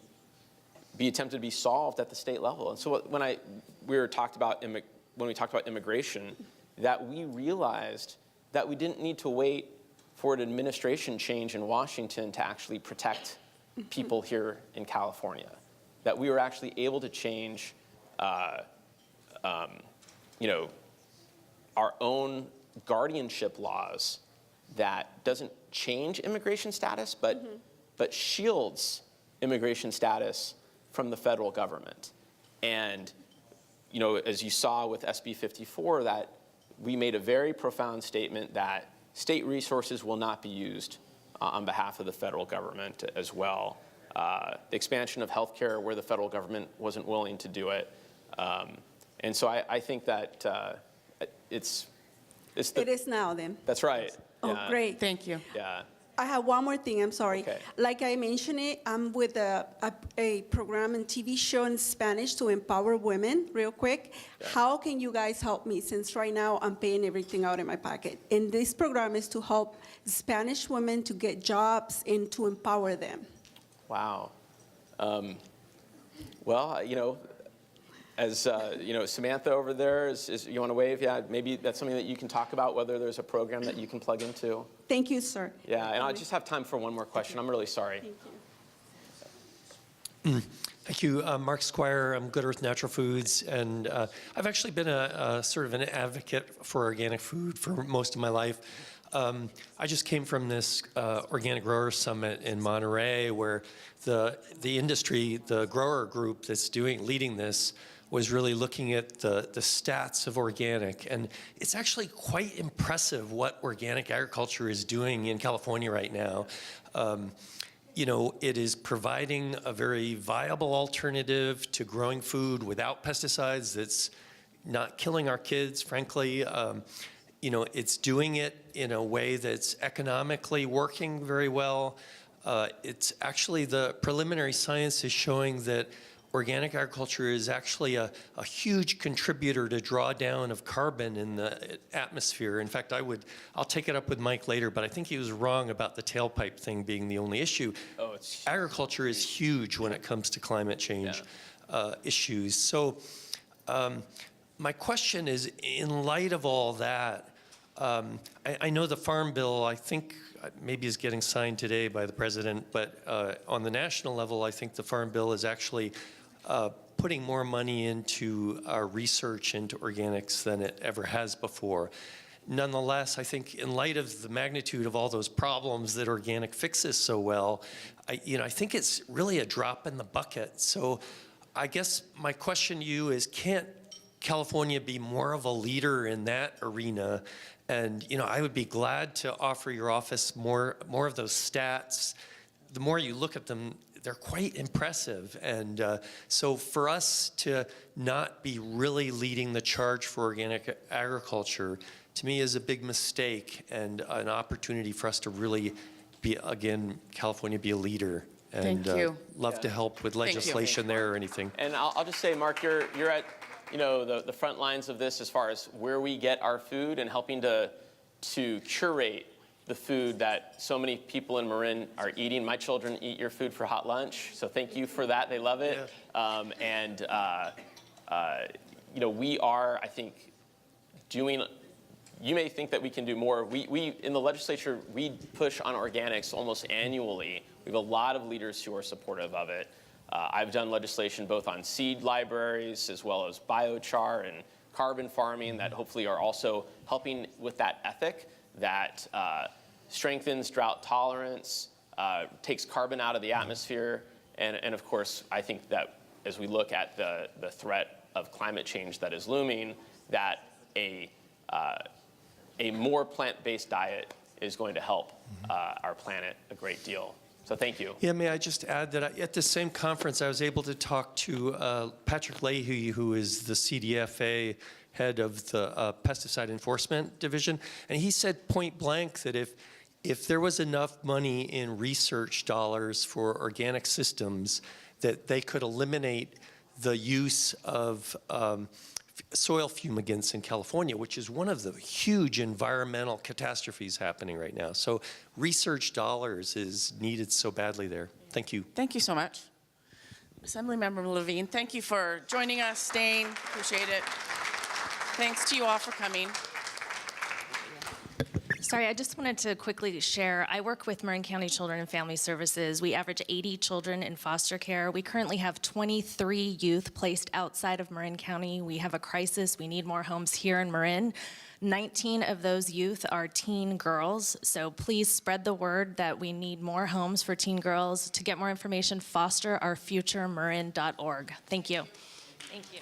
attempted to be solved at the state level. And so when we talked about immigration, that we realized that we didn't need to wait for an administration change in Washington to actually protect people here in California. That we were actually able to change, our own guardianship laws that doesn't change immigration status, but shields immigration status from the federal government. And, as you saw with SB 54, that we made a very profound statement that state resources will not be used on behalf of the federal government as well. The expansion of healthcare where the federal government wasn't willing to do it. And so I think that it is now then. That's right. Oh, Yeah. great. Thank you. Yeah. I have one more thing, I'm sorry. Okay. Like I mentioned I'm with a program and TV show in Spanish to empower women, real quick. Yeah. How can you guys help me, since right now I'm paying everything out of my pocket? And this program is to help Spanish women to get jobs and to empower them. Wow. as Samantha over there, is you want to wave? Yeah, maybe that's something that you can talk about, whether there's a program that you can plug into. Thank you, sir. Yeah, and I just have time for one more question. I'm really sorry. Thank you. Thank you. Marc McGuire. I'm Good Earth Natural Foods, and I've actually been a sort of an advocate for organic food for most of my life. I just came from this Organic Growers Summit in Monterey, where the industry, the grower group that's leading this, was really looking at the stats of organic. And it's actually quite impressive what organic agriculture is doing in California right now. It is providing a very viable alternative to growing food without pesticides that's not killing our kids, frankly. It's doing it in a way that's economically working very well. It's actually, the preliminary science is showing that organic agriculture is actually a huge contributor to drawdown of carbon in the atmosphere. In fact, I'll take it up with Mike later, but I think he was wrong about the tailpipe thing being the only issue. Oh, it's agriculture is huge when it comes to climate change issues. So my question is, in light of all that, I know the Farm Bill, I think, maybe is getting signed today by the president, but on the national level, I think the Farm Bill is actually putting more money into research into organics than it ever has before. Nonetheless, I think in light of the magnitude of all those problems that organic fixes so well, I think it's really a drop in the bucket. So I guess my question to you is, can't California be more of a leader in that arena? And I would be glad to offer your office more of those stats. The more you look at them, they're quite impressive. And so for us to not be really leading the charge for organic agriculture, to me, is a big mistake and an opportunity for us to really be, again, California be a leader. And Thank you. Love to help with legislation there or anything. And I'll just say, Marc, you're at the front lines of this as far as where we get our food and helping to curate the food that so many people in Marin are eating. My children eat your food for hot lunch, so thank you for that. They love it. Yeah. We are, I think, doing. You may think that we can do more. We in the legislature, we push on organics almost annually. We have a lot of leaders who are supportive of it. I've done legislation both on seed libraries as well as biochar and carbon farming that hopefully are also helping with that ethic that strengthens drought tolerance, takes carbon out of the atmosphere, and of course, I think that as we look at the threat of climate change that is looming, that a more plant-based diet is going to help our planet a great deal. So thank you. Yeah, may I just add that at the same conference, I was able to talk to Patrick Leahy, who is the CDFA head of the Pesticide Enforcement Division, and he said point blank that if there was enough money in research dollars for organic systems, that they could eliminate the use of soil fumigants in California, which is one of the huge environmental catastrophes happening right now. So research dollars is needed so badly there. Thank you. Thank you so much. Assemblymember Levine, thank you for joining us, staying. Appreciate it. Thanks to you all for coming. Sorry, I just wanted to quickly share. I work with Marin County Children and Family Services. We average 80 children in foster care. We currently have 23 youth placed outside of Marin County. We have a crisis. We need more homes here in Marin. 19 of those youth are teen girls, so please spread the word that we need more homes for teen girls. To get more information, fosterourfuturemarin.org. Thank you. Thank you.